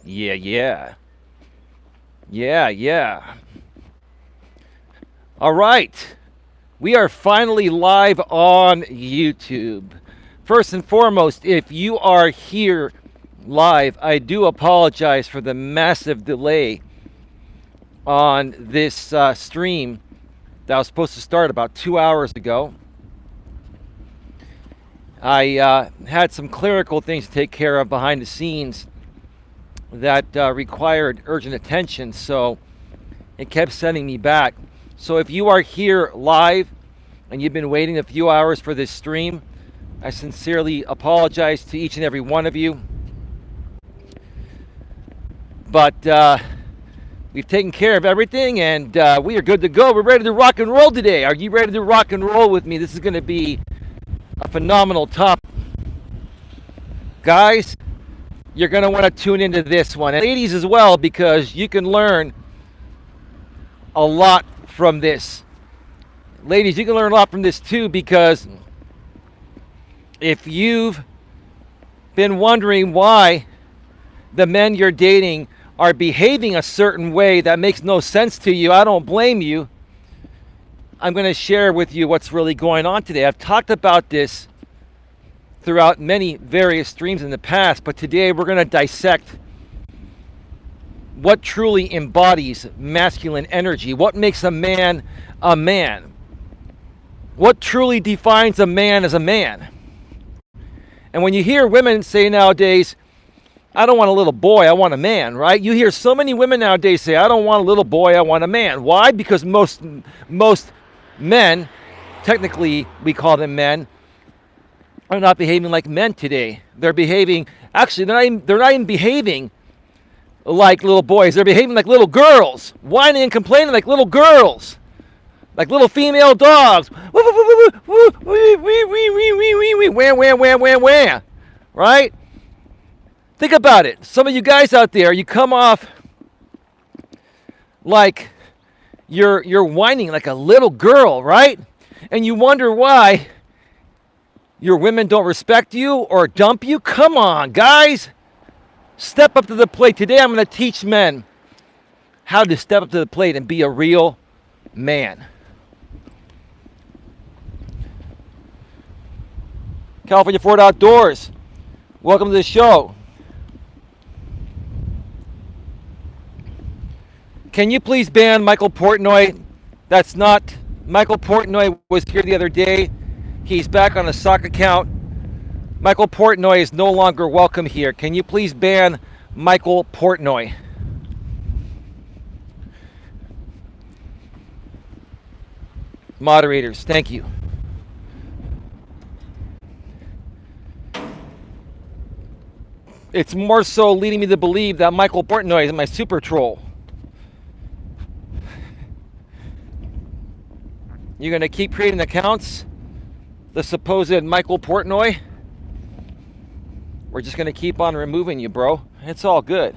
Yeah, yeah. Yeah, yeah. All right. We are finally live on YouTube. First and foremost, if you are here live, I do apologize for the massive delay on this stream that was supposed to start about 2 hours ago. I had some clerical things to take care of behind the scenes that required urgent attention, so it kept sending me back. So if you are here live and you've been waiting a few hours for this stream, I sincerely apologize to each and every one of you. But we've taken care of everything, and we are good to go. We're ready to rock and roll today. Are you ready to rock and roll with me? This is going to be a phenomenal topic. Guys, you're going to want to tune into this one. And ladies as well, because you can learn a lot from this. Ladies, you can learn a lot from this too, because if you've been wondering why the men you're dating are behaving a certain way that makes no sense to you, I don't blame you. I'm going to share with you what's really going on today. I've talked about this throughout many various streams in the past, but today we're going to dissect what truly embodies masculine energy, what makes a man a man, what truly defines a man as a man. And when you hear women say nowadays, I don't want a little boy, I want a man, right? You hear so many women nowadays say, I don't want a little boy, I want a man. Why? Because most men, technically we call them men, are not behaving like men today. They're behaving, actually they're not even behaving like little boys. They're behaving like little girls, whining and complaining like little girls, like little female dogs. Wham, right? Think about it. Some of you guys out there, you come off like you're whining like a little girl, right? And you wonder why your women don't respect you or dump you. Come on, guys. Step up to the plate. Today I'm going to teach men how to step up to the plate and be a real man. California Ford Outdoors, welcome to the show. Can you please ban Michael Portnoy? That's not, Michael Portnoy was here the other day. He's back on a sock account. Michael Portnoy is no longer welcome here. Can you please ban Michael Portnoy? Moderators, thank you. It's more so leading me to believe that Michael Portnoy is my super troll. You're going to keep creating accounts, the supposed Michael Portnoy? We're just going to keep on removing you, bro. It's all good.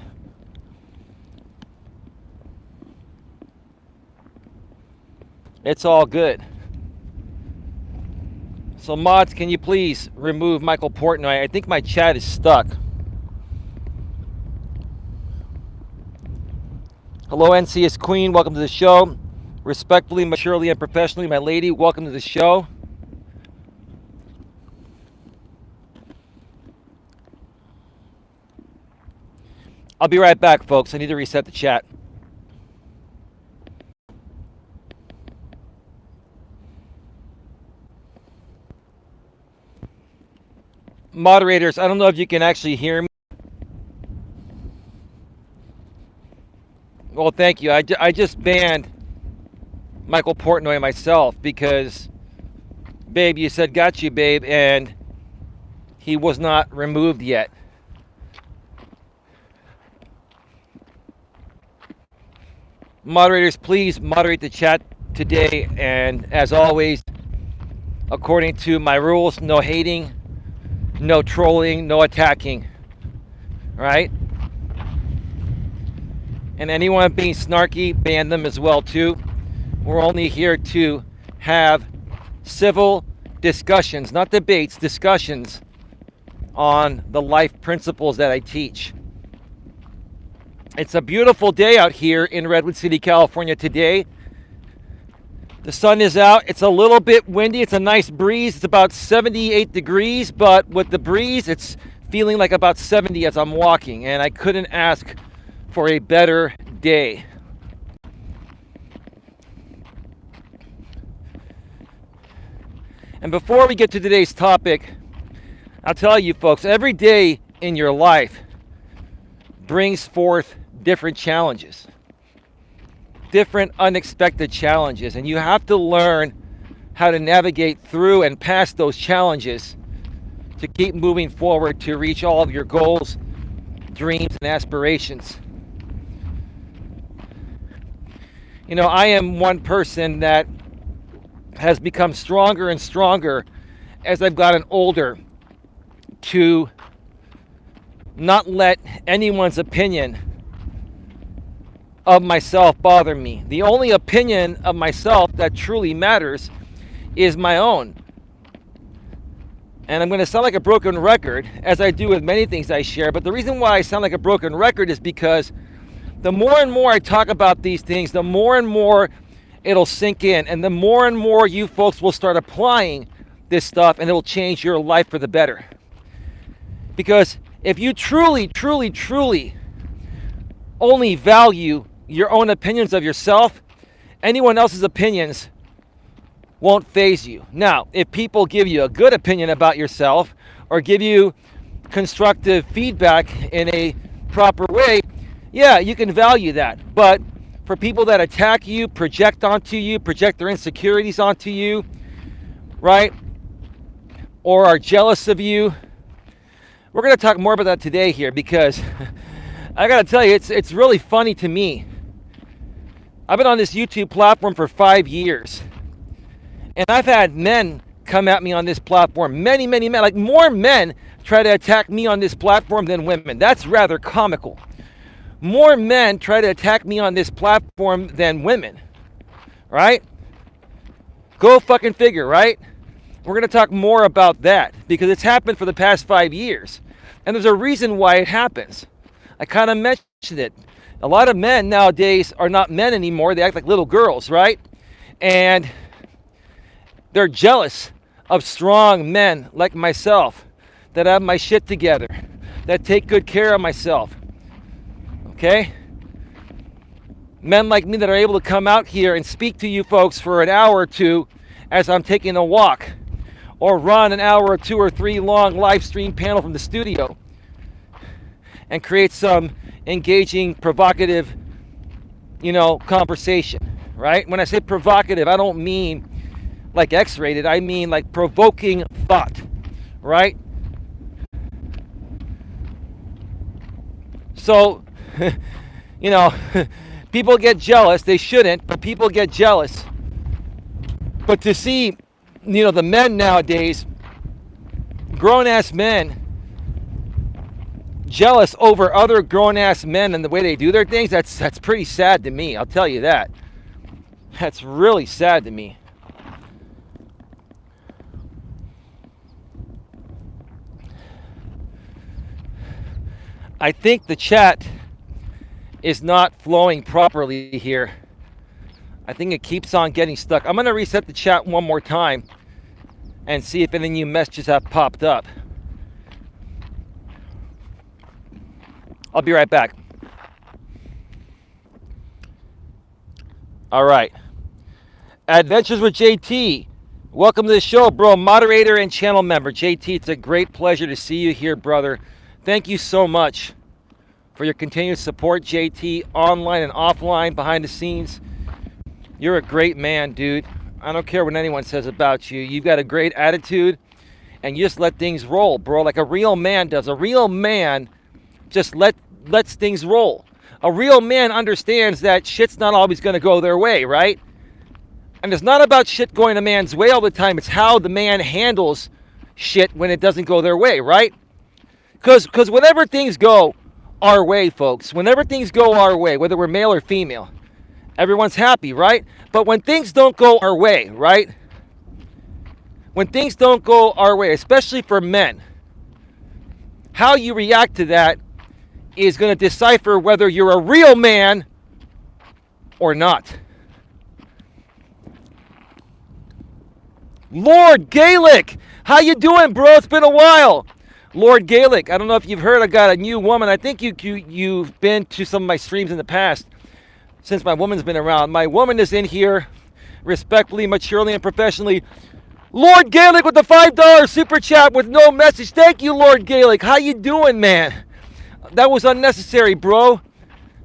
It's all good. So mods, can you please remove Michael Portnoy? I think my chat is stuck. Hello, NCS Queen. Welcome to the show. Respectfully, maturely, and professionally, my lady, welcome to the show. I'll be right back, folks. I need to reset the chat. Moderators, I don't know if you can actually hear me. Well, thank you. I just banned Michael Portnoy myself because, babe, you said got you, babe, and he was not removed yet. Moderators, please moderate the chat today, and as always, according to my rules, no hating, no trolling, no attacking. All right? And anyone being snarky, ban them as well too. We're only here to have civil discussions, not debates, discussions on the life principles that I teach. It's a beautiful day out here in Redwood City, California today. The sun is out. It's a little bit windy. It's a nice breeze. It's about 78 degrees, but with the breeze, it's feeling like about 70 as I'm walking, and I couldn't ask for a better day. And before we get to today's topic, I'll tell you folks, every day in your life brings forth different challenges, different unexpected challenges, and you have to learn how to navigate through and past those challenges to keep moving forward to reach all of your goals, dreams, and aspirations. You know, I am one person that has become stronger and stronger as I've gotten older to not let anyone's opinion of myself bother me. The only opinion of myself that truly matters is my own. And I'm going to sound like a broken record, as I do with many things I share, but the reason why I sound like a broken record is because the more and more I talk about these things, the more and more it'll sink in, and the more and more you folks will start applying this stuff, and it will change your life for the better. Because if you truly, truly, truly only value your own opinions of yourself, anyone else's opinions won't faze you. Now, if people give you a good opinion about yourself or give you constructive feedback in a proper way, yeah, you can value that. But for people that attack you, project their insecurities onto you, right? Or are jealous of you, we're going to talk more about that today here, because I got to tell you, it's really funny to me. I've been on this YouTube platform for 5 years, and I've had men come at me on this platform. Many, many men, like more men try to attack me on this platform than women. That's rather comical. More men try to attack me on this platform than women, right? Go fucking figure, right? We're going to talk more about that because it's happened for the past 5 years. And there's a reason why it happens. I kind of mentioned it. A lot of men nowadays are not men anymore. They act like little girls, right? And they're jealous of strong men like myself that have my shit together, that take good care of myself. Okay? Men like me that are able to come out here and speak to you folks for an hour or two as I'm taking a walk, or run an hour or 2 or 3 long live stream panel from the studio and create some engaging, provocative, conversation, right? When I say provocative, I don't mean like X-rated, I mean like provoking thought, right? So, people get jealous. They shouldn't, but people get jealous. But to see, the men nowadays, grown-ass men, jealous over other grown-ass men and the way they do their things, that's pretty sad to me. I'll tell you that. That's really sad to me. I think the chat is not flowing properly here. I think it keeps on getting stuck. I'm going to reset the chat one more time and see if any new messages have popped up. I'll be right back. All right. Adventures with JT. Welcome to the show, bro. Moderator and channel member. JT, it's a great pleasure to see you here, brother. Thank you so much for your continued support, JT, online and offline, behind the scenes. You're a great man, dude. I don't care what anyone says about you. You've got a great attitude, and you just let things roll, bro, like a real man does. A real man just lets things roll. A real man understands that shit's not always going to go their way, right? And it's not about shit going a man's way all the time. It's how the man handles shit when it doesn't go their way, right? Because whenever things go our way, folks, whenever things go our way, whether we're male or female, everyone's happy, right? But when things don't go our way, right? When things don't go our way, especially for men, how you react to that is going to decipher whether you're a real man or not. Lord Gaelic, how you doing, bro? It's been a while. Lord Gaelic, I don't know if you've heard, I got a new woman. I think you've been to some of my streams in the past since my woman's been around. My woman is in here, respectfully, maturely, and professionally. Lord Gaelic with the $5 super chat with no message. Thank you, Lord Gaelic. How you doing, man? That was unnecessary, bro.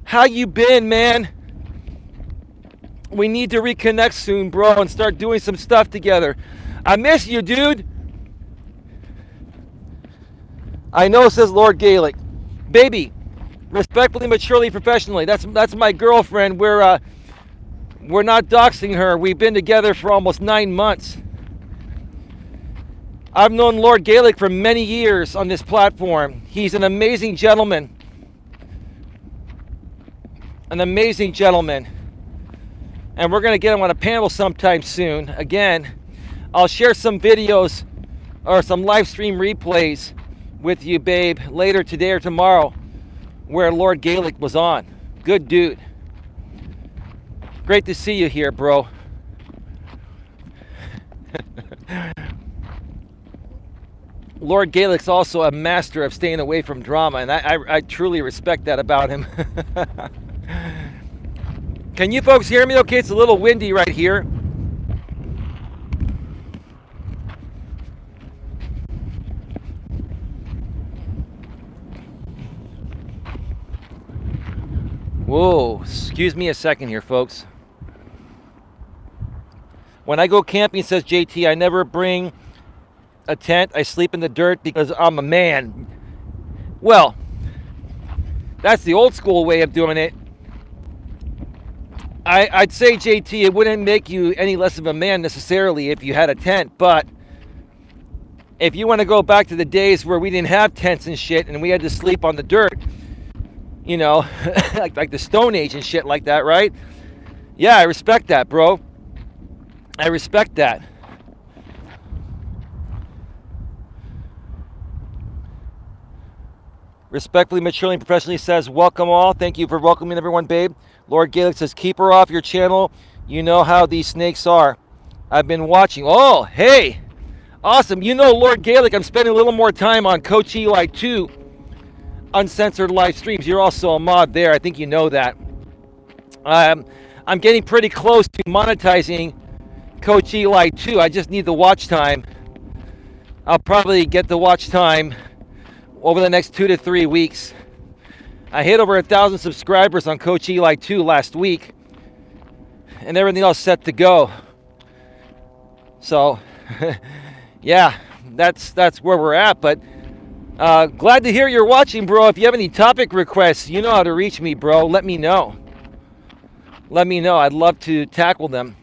How you been, man? We need to reconnect soon, bro, and start doing some stuff together. I miss you, dude. I know, says Lord Gaelic. Baby, respectfully, maturely, professionally. That's my girlfriend. We're not doxing her. We've been together for almost 9 months. I've known Lord Gaelic for many years on this platform. He's an amazing gentleman. An amazing gentleman. And we're going to get him on a panel sometime soon. Again, I'll share some videos or some live stream replays with you, babe, later today or tomorrow where Lord Gaelic was on. Good dude. Great to see you here, bro. Lord Gaelic's also a master of staying away from drama, and I truly respect that about him. Can you folks hear me okay? It's a little windy right here. Whoa, excuse me a second here, folks. When I go camping, says JT, I never bring a tent. I sleep in the dirt because I'm a man. Well, that's the old school way of doing it. I'd say, JT, it wouldn't make you any less of a man necessarily if you had a tent, but if you want to go back to the days where we didn't have tents and shit and we had to sleep on the dirt, you know, like the Stone Age and shit like that, right? Yeah, I respect that, bro. I respect that. Respectfully, maturely, and professionally says, welcome all. Thank you for welcoming everyone, babe. Lord Gaelic says, keep her off your channel. You know how these snakes are. I've been watching. Oh, hey. Awesome. You know, Lord Gaelic, I'm spending a little more time on Coach Eli 2 uncensored live streams. You're also a mod there. I think you know that. I'm getting pretty close to monetizing Coach Eli 2. I just need the watch time. I'll probably get the watch time over the next 2 to 3 weeks. I hit over 1,000 subscribers on Coach Eli 2 last week, and everything else set to go. So, yeah, that's where we're at. But glad to hear you're watching, bro. If you have any topic requests, you know how to reach me, bro. Let me know. Let me know. I'd love to tackle them.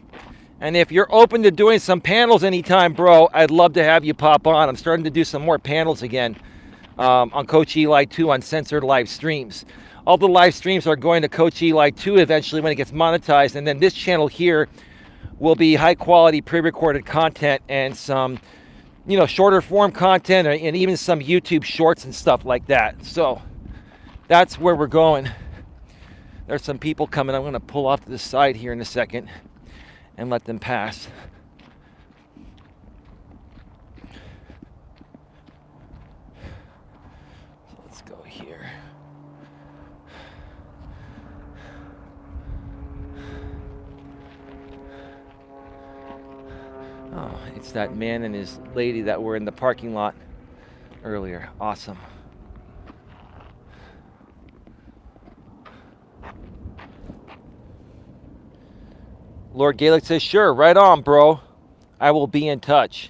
And if you're open to doing some panels anytime, bro, I'd love to have you pop on. I'm starting to do some more panels again. On Coach Eli 2 uncensored live streams. All the live streams are going to Coach Eli 2 eventually when it gets monetized, and then this channel here will be high quality pre-recorded content and some, you know, shorter form content and even some YouTube shorts and stuff like that. So that's where we're going. There's some people coming. I'm going to pull off to the side here in a second and let them pass. Oh, it's that man and his lady that were in the parking lot earlier. Awesome. Lord Gaelic says, sure, right on, bro. I will be in touch.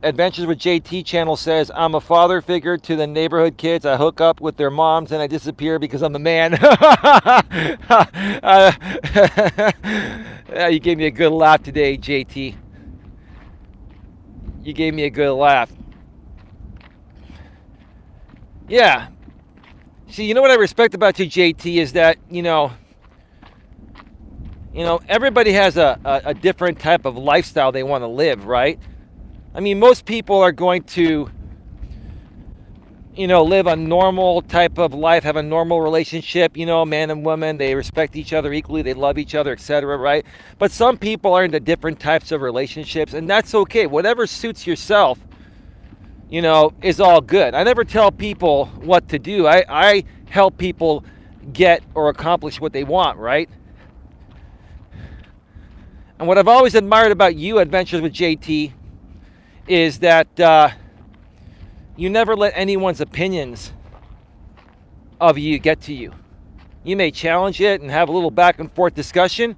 Adventures with JT channel says, I'm a father figure to the neighborhood kids. I hook up with their moms and I disappear because I'm the man. You gave me a good laugh today, JT. You gave me a good laugh. Yeah. See, you know what I respect about you, JT, is that, you know, everybody has a different type of lifestyle they want to live, right? I mean, most people are going to live a normal type of life, have a normal relationship, man and woman, they respect each other equally, they love each other, etc., right? But some people are into different types of relationships, and that's okay. Whatever suits yourself, is all good. I never tell people what to do. I help people get or accomplish what they want, right? And what I've always admired about you, Adventures with JT, is that you never let anyone's opinions of you get to you. You may challenge it and have a little back and forth discussion,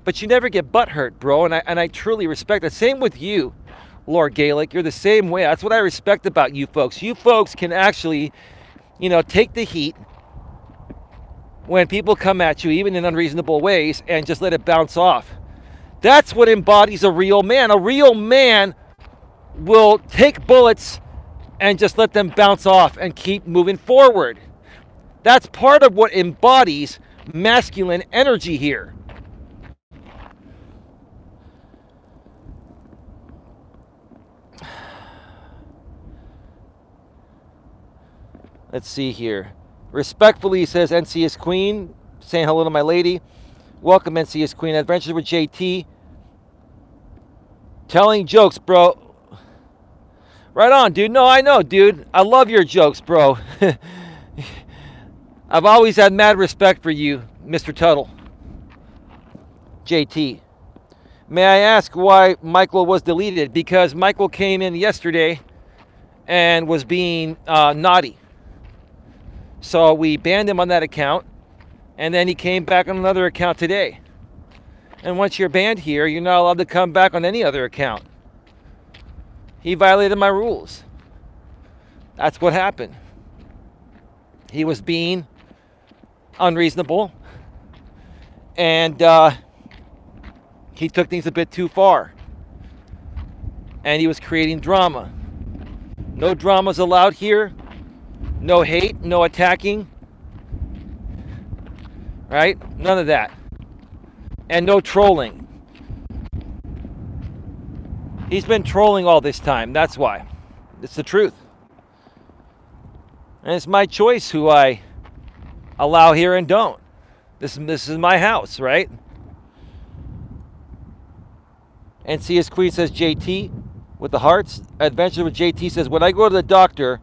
but you never get butthurt, bro. And I truly respect that. Same with you, Lord Gaelic. You're the same way. That's what I respect about you folks. You folks can actually, take the heat when people come at you, even in unreasonable ways, and just let it bounce off. That's what embodies a real man. A real man will take bullets and just let them bounce off and keep moving forward. That's part of what embodies masculine energy here. Let's see here. Respectfully, says NCS Queen, saying hello to my lady. Welcome, NCS Queen. Adventures with JT. Telling jokes, bro. Right on, dude. No, I know, dude. I love your jokes, bro. I've always had mad respect for you, Mr. Tuttle. JT. May I ask why Michael was deleted? Because Michael came in yesterday and was being naughty. So we banned him on that account, and then he came back on another account today. And once you're banned here, you're not allowed to come back on any other account. He violated my rules. That's what happened. He was being unreasonable, and he took things a bit too far. And he was creating drama. No dramas allowed here. No hate, no attacking, right? None of that. And no trolling. He's been trolling all this time, that's why. It's the truth. And it's my choice who I allow here and don't. This is my house, right? And CS Queen says JT with the hearts. Adventure with JT says, when I go to the doctor,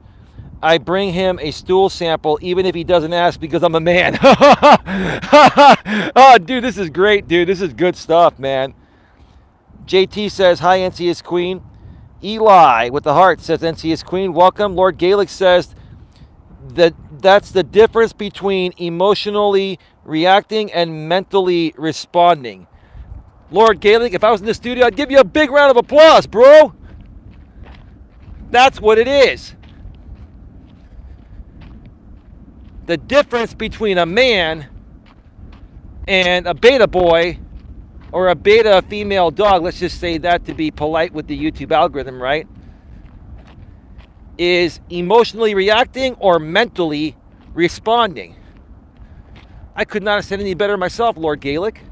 I bring him a stool sample even if he doesn't ask because I'm a man. Oh, dude, this is great, dude. This is good stuff, man. JT says, hi, NCS Queen. Eli with the heart says, NCS Queen, welcome. Lord Gaelic says that's the difference between emotionally reacting and mentally responding. Lord Gaelic, if I was in the studio, I'd give you a big round of applause, bro. That's what it is. The difference between a man and a beta boy or a beta female dog, let's just say that to be polite with the YouTube algorithm, right, is emotionally reacting or mentally responding. I could not have said any better myself, Lord Gaelic.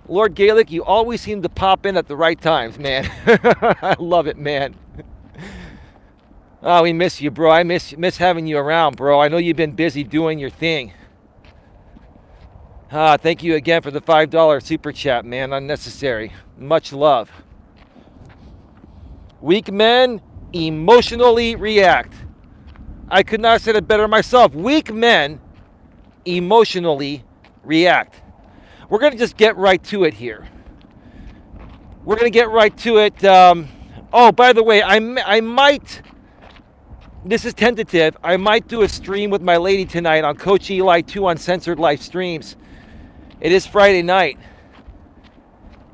Lord Gaelic, you always seem to pop in at the right times, man. I love it, man. Oh, we miss you, bro. I miss having you around, bro. I know you've been busy doing your thing. Thank you again for the $5 super chat, man. Unnecessary. Much love. Weak men emotionally react. I could not have said it better myself. Weak men emotionally react. We're going to just get right to it here. We're going to get right to it. Oh, by the way, I might... This is tentative. I might do a stream with my lady tonight on Coach Eli 2 Uncensored Live Streams. It is Friday night.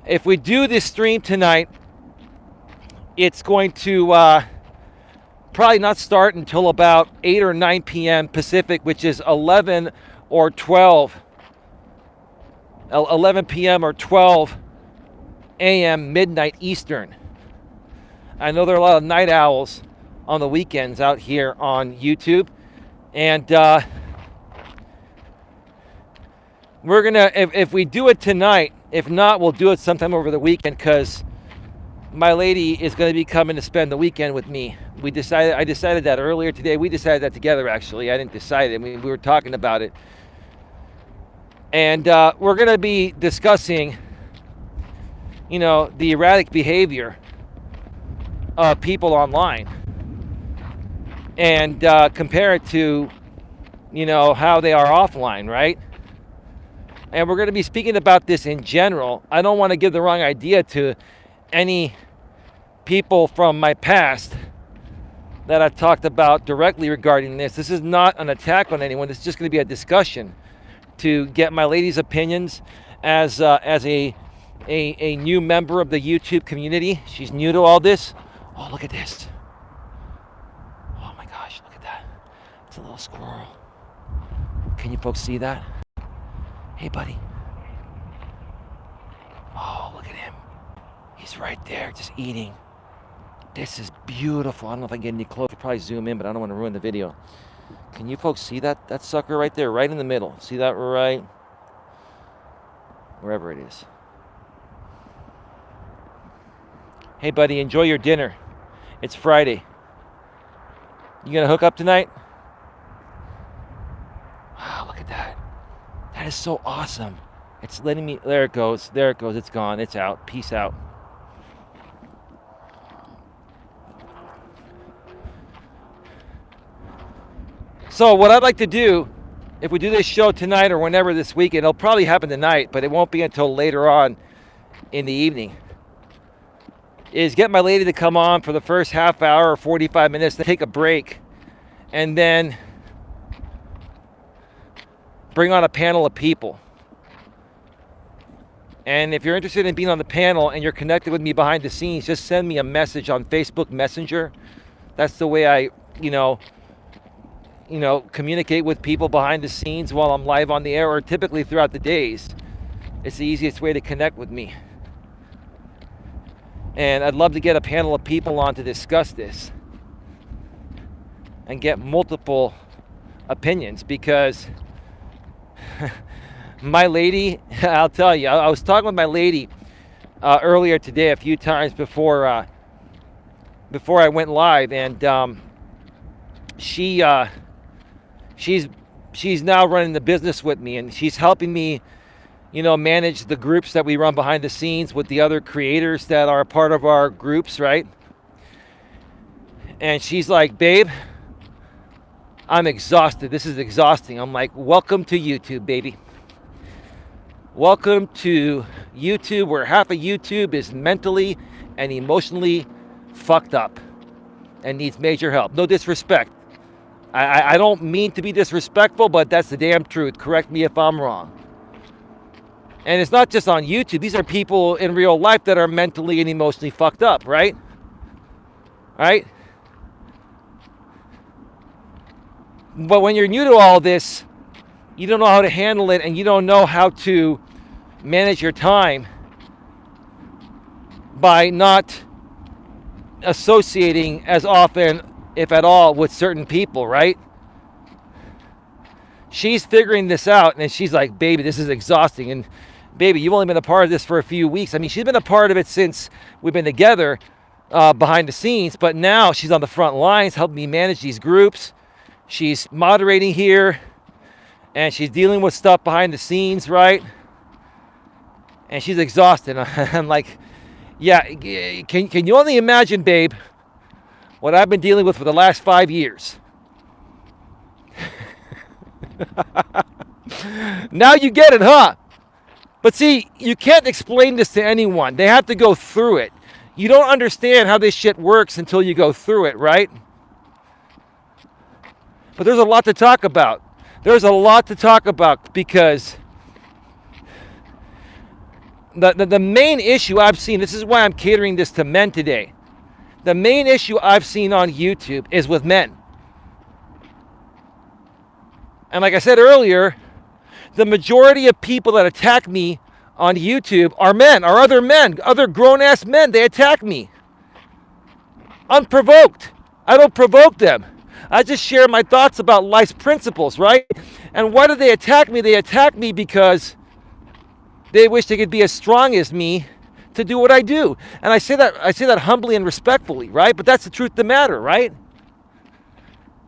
If we do this stream tonight, it's going to probably not start until about 8 or 9 p.m. Pacific, which is 11 or 12. 11 p.m. or 12 a.m. midnight Eastern. I know there are a lot of night owls on the weekends out here on YouTube, and we're gonna, if we do it tonight, if not, we'll do it sometime over the weekend, because my lady is going to be coming to spend the weekend with me. I decided that earlier today. We decided that together, actually. I didn't decide it. We were talking about it. And we're going to be discussing, the erratic behavior of people online. And compare it to, how they are offline, right? And we're going to be speaking about this in general. I don't want to give the wrong idea to any people from my past that I've talked about directly regarding this. This is not an attack on anyone. It's just going to be a discussion to get my lady's opinions as a new member of the YouTube community. She's new to all this. Oh, look at this. Oh my gosh, look at that. It's a little squirrel. Can you folks see that? Hey, buddy. Oh, look at him. He's right there, just eating. This is beautiful. I don't know if I can get any closer. I'll probably zoom in, but I don't want to ruin the video. Can you folks see that sucker right there, right in the middle? See that right? Wherever it is. Hey, buddy, enjoy your dinner. It's Friday. You gonna hook up tonight? Wow, look at that. That is so awesome. It's letting me, there it goes, it's gone, it's out, peace out. So what I'd like to do, if we do this show tonight or whenever this weekend, it'll probably happen tonight, but it won't be until later on in the evening, is get my lady to come on for the first half hour or 45 minutes, to take a break, and then bring on a panel of people. And if you're interested in being on the panel and you're connected with me behind the scenes, just send me a message on Facebook Messenger. That's the way I, communicate with people behind the scenes while I'm live on the air, or typically throughout the days. It's the easiest way to connect with me. And I'd love to get a panel of people on to discuss this and get multiple opinions, because my lady, I'll tell you, I was talking with my lady earlier today a few times before I went live, and she's now running the business with me, and she's helping me, manage the groups that we run behind the scenes with the other creators that are a part of our groups, right? And she's like, babe, I'm exhausted. This is exhausting. I'm like, welcome to YouTube, baby. Welcome to YouTube, where half of YouTube is mentally and emotionally fucked up and needs major help. No disrespect. I don't mean to be disrespectful, but that's the damn truth. Correct me if I'm wrong. And it's not just on YouTube. These are people in real life that are mentally and emotionally fucked up, right? Right? But when you're new to all this, you don't know how to handle it, and you don't know how to manage your time by not associating as often, if at all, with certain people, right? She's figuring this out, and she's like, baby, this is exhausting. And baby, you've only been a part of this for a few weeks. I mean, she's been a part of it since we've been together behind the scenes, but now she's on the front lines helping me manage these groups. She's moderating here, and she's dealing with stuff behind the scenes, right? And she's exhausted. I'm like, yeah, can you only imagine, babe, what I've been dealing with for the last 5 years? Now you get it, huh? But see, you can't explain this to anyone. They have to go through it. You don't understand how this shit works until you go through it, right? But there's a lot to talk about. There's a lot to talk about, because the main issue I've seen, this is why I'm catering this to men today. The main issue I've seen on YouTube is with men. And like I said earlier, the majority of people that attack me on YouTube are men, are other men, other grown-ass men. They attack me unprovoked. I don't provoke them. I just share my thoughts about life's principles, right? And why do they attack me? They attack me because they wish they could be as strong as me to do what I do. And I say that humbly and respectfully, right? But that's the truth of the matter, right?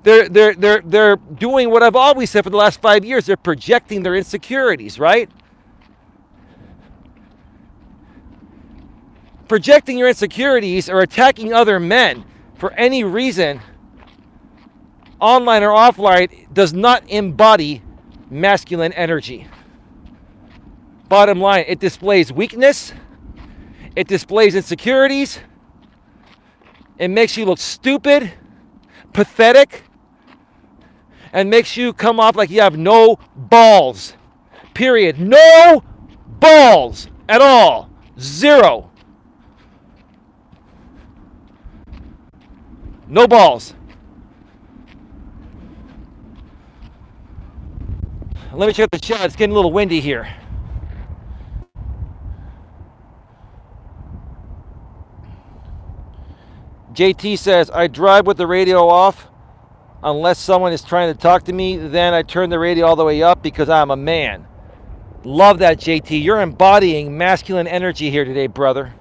They're doing what I've always said for the last 5 years. They're projecting their insecurities, right? Projecting your insecurities or attacking other men for any reason, online or offline, does not embody masculine energy. Bottom line, it displays weakness, it displays insecurities, it makes you look stupid, pathetic, and makes you come off like you have no balls. Period. No balls at all. Zero. No balls. Let me check the chat. It's getting a little windy here. JT says, I drive with the radio off unless someone is trying to talk to me. Then I turn the radio all the way up because I'm a man. Love that, JT. You're embodying masculine energy here today, brother.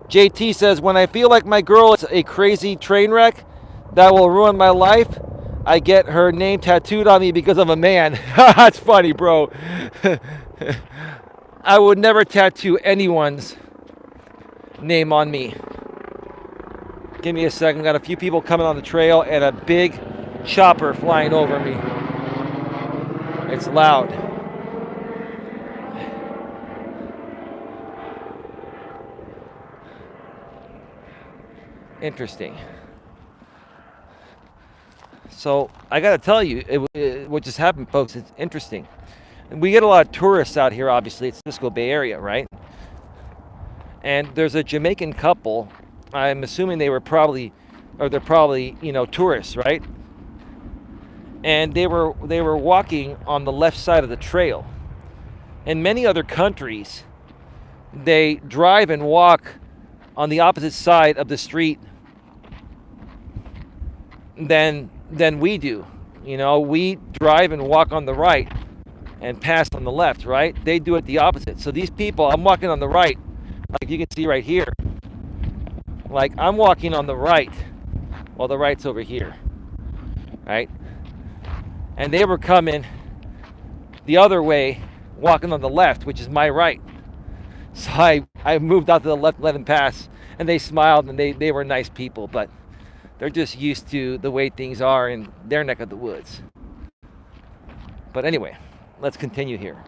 JT says, when I feel like my girl is a crazy train wreck that will ruin my life, I get her name tattooed on me because I'm a man. That's funny, bro. I would never tattoo anyone's name on me. Give me a second. Got a few people coming on the trail and a big chopper flying over me. It's loud. Interesting. So I got to tell you, what just happened, folks, it's interesting. We get a lot of tourists out here, obviously. It's Frisco Bay Area, right? And there's a Jamaican couple. I'm assuming they're probably, tourists, right? And they were walking on the left side of the trail. In many other countries, they drive and walk on the opposite side of the street than we do. We drive and walk on the right and pass on the left, right? They do it the opposite. So these people, I'm walking on the right, like you can see right here. Like I'm walking on the right while the right's over here, right? And they were coming the other way, walking on the left, which is my right. So I moved out to the left, let them pass, and they smiled, and they were nice people, but they're just used to the way things are in their neck of the woods. But anyway, let's continue here.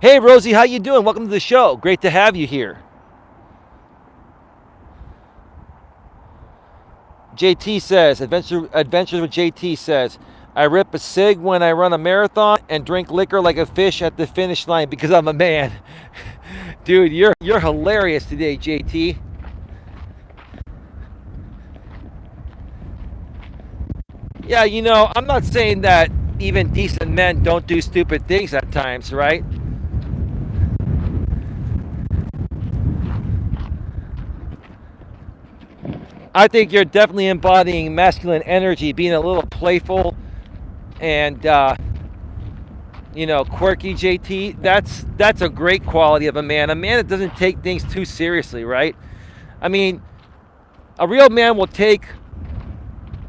Hey, Rosie, how you doing? Welcome to the show. Great to have you here. JT says, Adventures with JT says, I rip a cig when I run a marathon and drink liquor like a fish at the finish line because I'm a man. Dude, you're hilarious today, JT. Yeah, I'm not saying that even decent men don't do stupid things at times, right? I think you're definitely embodying masculine energy, being a little playful and quirky, JT. That's a great quality of a man that doesn't take things too seriously, right? I mean, a real man will take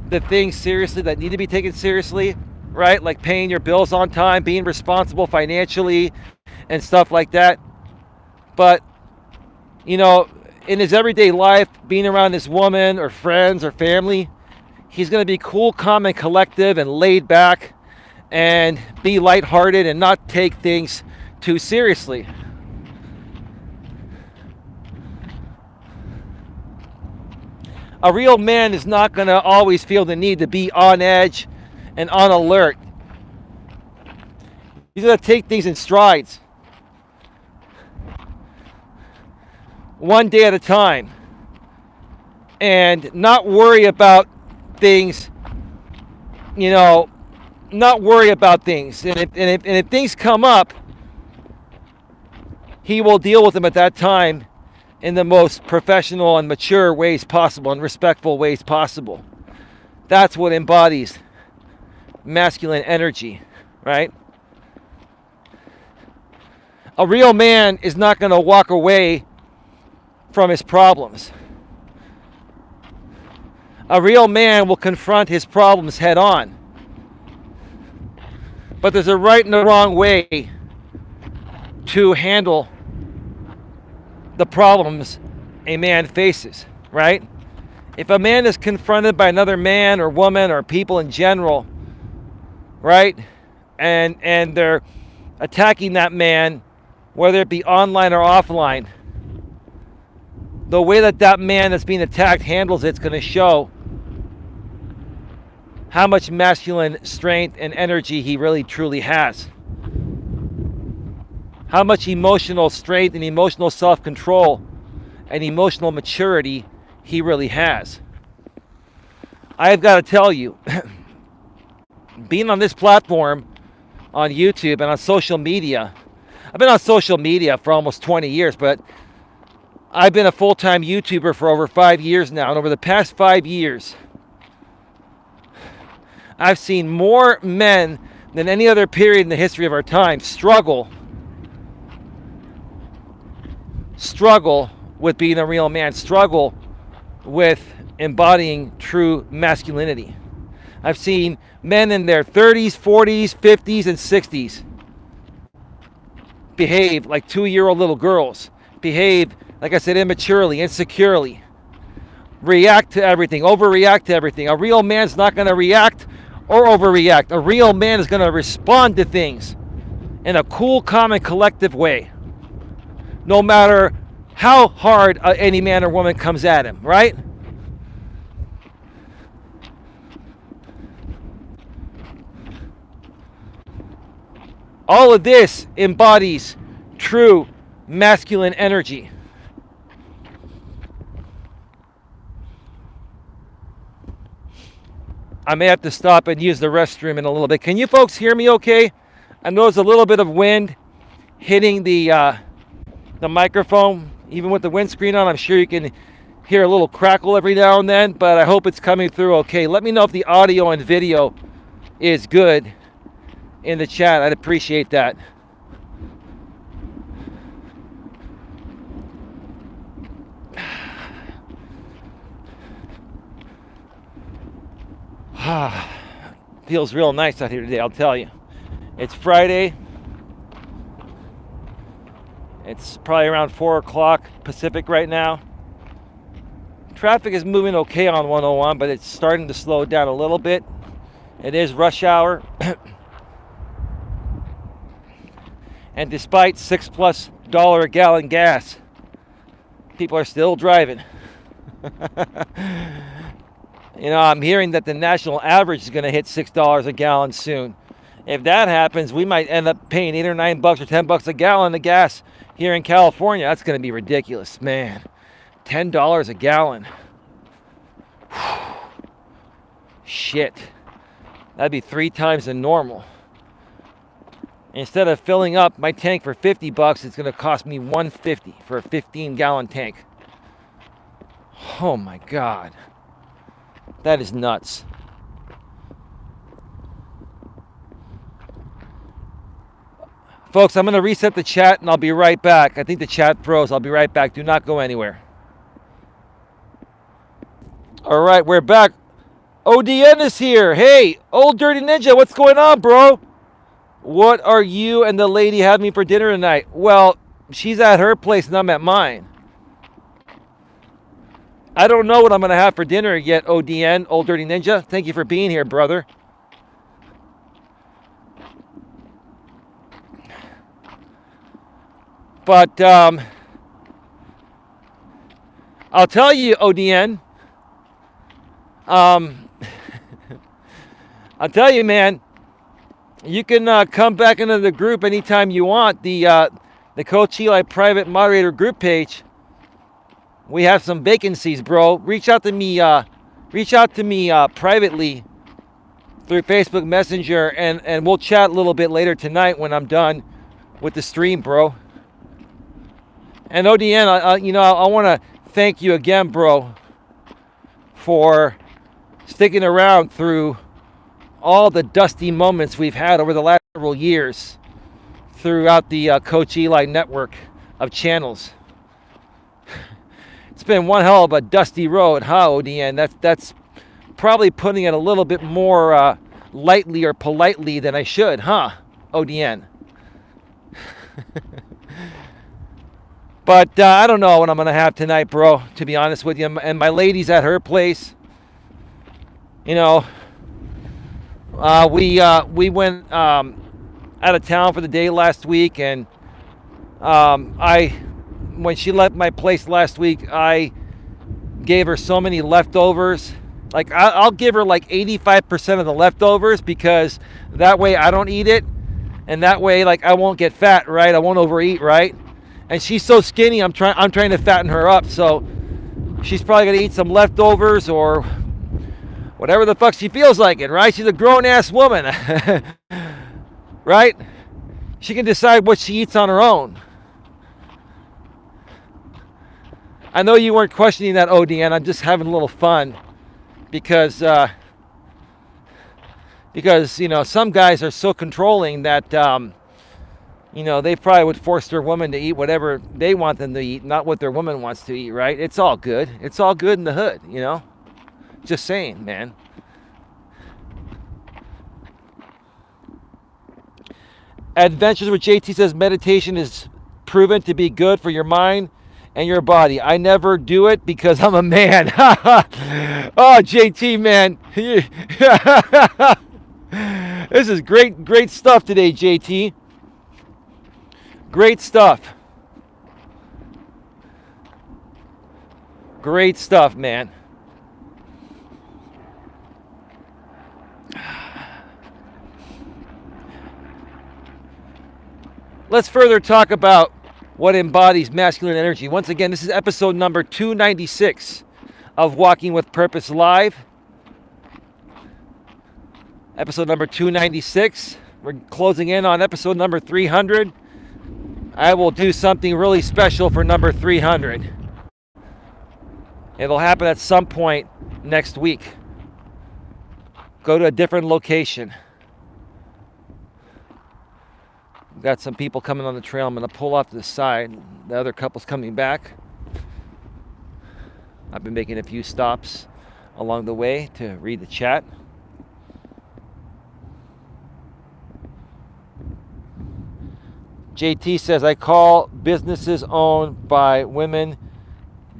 the things seriously that need to be taken seriously, right? Like paying your bills on time, being responsible financially and stuff like that. But in his everyday life, being around his woman or friends or family, he's going to be cool, calm, and collective and laid back and be lighthearted and not take things too seriously. A real man is not going to always feel the need to be on edge and on alert. He's going to take things in strides. One day at a time, and not worry about things, not worry about things. And if things come up, he will deal with them at that time in the most professional and mature ways possible and respectful ways possible. That's what embodies masculine energy, right? A real man is not going to walk away from his problems. A real man will confront his problems head on. But there's a right and a wrong way to handle the problems a man faces, right? If a man is confronted by another man or woman or people in general, right, and they're attacking that man, whether it be online or offline, the way that that man that's being attacked handles it's going to show how much masculine strength and energy he really truly has. How much emotional strength and emotional self-control and emotional maturity he really has. I've got to tell you, being on this platform, on YouTube and on social media, I've been on social media for almost 20 years, but I've been a full-time YouTuber for over 5 years now. And over the past 5 years, I've seen more men than any other period in the history of our time struggle with being a real man, struggle with embodying true masculinity. I've seen men in their 30s, 40s, 50s, and 60s behave like 2-year-old little girls, behave, like I said, immaturely, insecurely, react to everything, overreact to everything. A real man's not going to react or overreact. A real man is going to respond to things in a cool, calm, and collective way, no matter how hard any man or woman comes at him, right? All of this embodies true masculine energy. I may have to stop and use the restroom in a little bit. Can you folks hear me okay? I know there's a little bit of wind hitting the microphone. Even with the windscreen on, I'm sure you can hear a little crackle every now and then, but I hope it's coming through okay. Let me know if the audio and video is good in the chat. I'd appreciate that. Feels real nice out here today, I'll tell you. It's Friday. It's probably around 4 o'clock Pacific right now. Traffic is moving okay on 101, but it's starting to slow down a little bit. It is rush hour. And despite $6+ a gallon gas, people are still driving. You know, I'm hearing that the national average is going to hit $6 a gallon soon. If that happens, we might end up paying $8 or $9 or $10 a gallon of gas here in California. That's going to be ridiculous, man. $10 a gallon. Shit. That'd be 3 times the normal. Instead of filling up my tank for $50, it's going to cost me $150 for a 15-gallon tank. Oh my God. That is nuts. Folks, I'm going to reset the chat and I'll be right back. I think the chat froze. I'll be right back. Do not go anywhere. All right, we're back. ODN is here. Hey, Old Dirty Ninja, what's going on, bro? What are you and the lady having for dinner tonight? Well, she's at her place and I'm at mine. I don't know what I'm going to have for dinner yet, ODN, Old Dirty Ninja. Thank you for being here, brother. But I'll tell you, ODN, I'll tell you, man, you can come back into the group anytime you want. The Coach Eli private moderator group page. We have some vacancies, bro. Reach out to me privately through Facebook Messenger, and we'll chat a little bit later tonight when I'm done with the stream, bro. And ODN, I want to thank you again, bro, for sticking around through all the dusty moments we've had over the last several years, throughout the Coach Eli network of channels. It's been one hell of a dusty road, huh, ODN? That's probably putting it a little bit more lightly or politely than I should, huh, ODN? But I don't know what I'm going to have tonight, bro, to be honest with you. And my lady's at her place. You know, we went out of town for the day last week, and when she left my place last week, I gave her so many leftovers. Like, I'll give her like 85% of the leftovers, because that way I don't eat it, and that way, like, I won't get fat, right? I won't overeat, right? And she's so skinny, I'm trying to fatten her up, so she's probably gonna eat some leftovers or whatever the fuck she feels like it, right? She's a grown-ass woman, right? She can decide what she eats on her own. I know you weren't questioning that, ODN. I'm just having a little fun because you know, some guys are so controlling that you know, they probably would force their woman to eat whatever they want them to eat, not what their woman wants to eat, right? It's all good. It's all good in the hood, you know? Just saying, man. Adventures with JT says meditation is proven to be good for your mind and your body. I never do it because I'm a man. Oh, JT, man. This is great stuff today, JT. Great stuff. Great stuff, man. Let's further talk about what embodies masculine energy. Once again, this is episode number 296 of Walking with Purpose Live. Episode number 296. We're closing in on episode number 300. I will do something really special for number 300. It'll happen at some point next week. Go to a different location. Got some people coming on the trail. I'm going to pull off to the side. The other couple's coming back. I've been making a few stops along the way to read the chat. JT says, I call businesses owned by women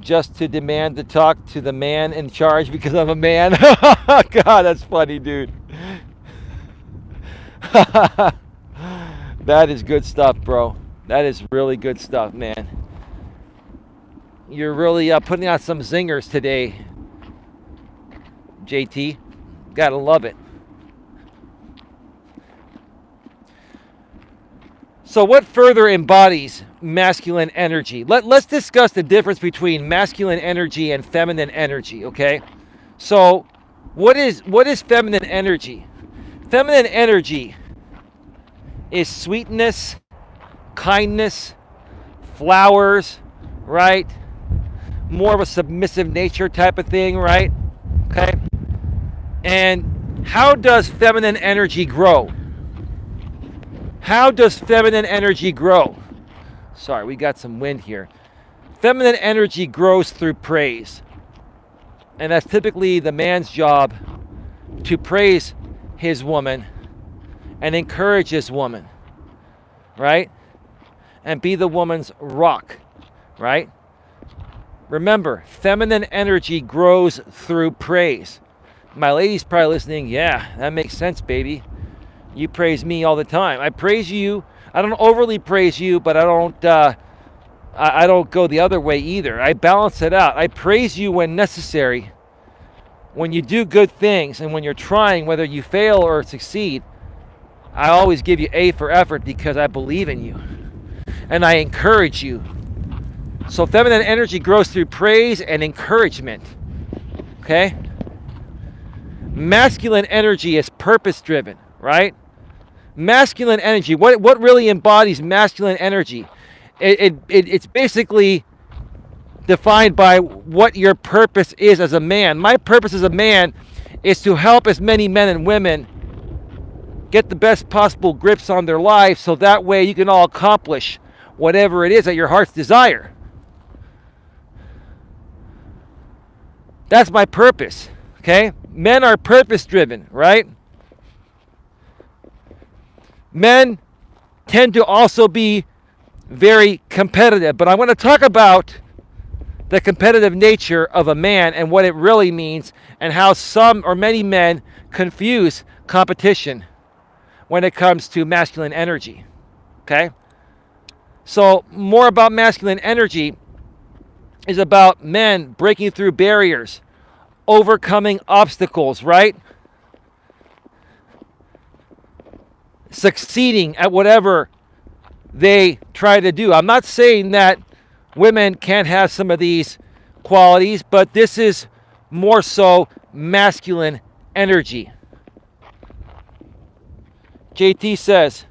just to demand to talk to the man in charge because I'm a man. God, that's funny, dude. That is good stuff, bro. That is really good stuff, man. You're really putting out some zingers today, JT. Gotta love it. So what further embodies masculine energy? Let's discuss the difference between masculine energy and feminine energy, okay? So what is feminine energy? Feminine energy is sweetness, kindness, flowers, right? More of a submissive nature type of thing, right? Okay? And how does feminine energy grow? How does feminine energy grow? Sorry, we got some wind here. Feminine energy grows through praise. And that's typically the man's job, to praise his woman and encourage his woman, right? And be the woman's rock, right? Remember, feminine energy grows through praise. My lady's probably listening. Yeah, that makes sense, baby. You praise me all the time. I praise you. I don't overly praise you, but I don't go the other way either. I balance it out. I praise you when necessary. When you do good things and when you're trying, whether you fail or succeed, I always give you A for effort because I believe in you. And I encourage you. So feminine energy grows through praise and encouragement. Okay? Masculine energy is purpose-driven, right? Masculine energy, what really embodies masculine energy? It's basically defined by what your purpose is as a man. My purpose as a man is to help as many men and women get the best possible grips on their lives so that way you can all accomplish whatever it is that your heart's desire. That's my purpose, okay? Men are purpose-driven, right? Men tend to also be very competitive, but I want to talk about the competitive nature of a man and what it really means, and how some or many men confuse competition when it comes to masculine energy, okay? So more about masculine energy is about men breaking through barriers, overcoming obstacles, right? Succeeding at whatever they try to do. I'm not saying that women can't have some of these qualities, but this is more so masculine energy. JT says,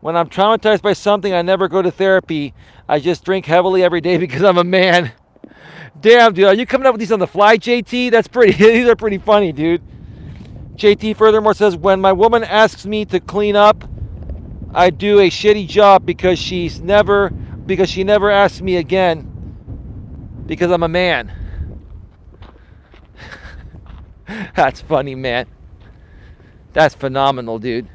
when I'm traumatized by something, I never go to therapy. I just drink heavily every day because I'm a man. Damn, dude, are you coming up with these on the fly, JT? These are pretty funny, dude. JT furthermore says, when my woman asks me to clean up, I do a shitty job because she never asks me again because I'm a man. That's funny, man. That's phenomenal, dude.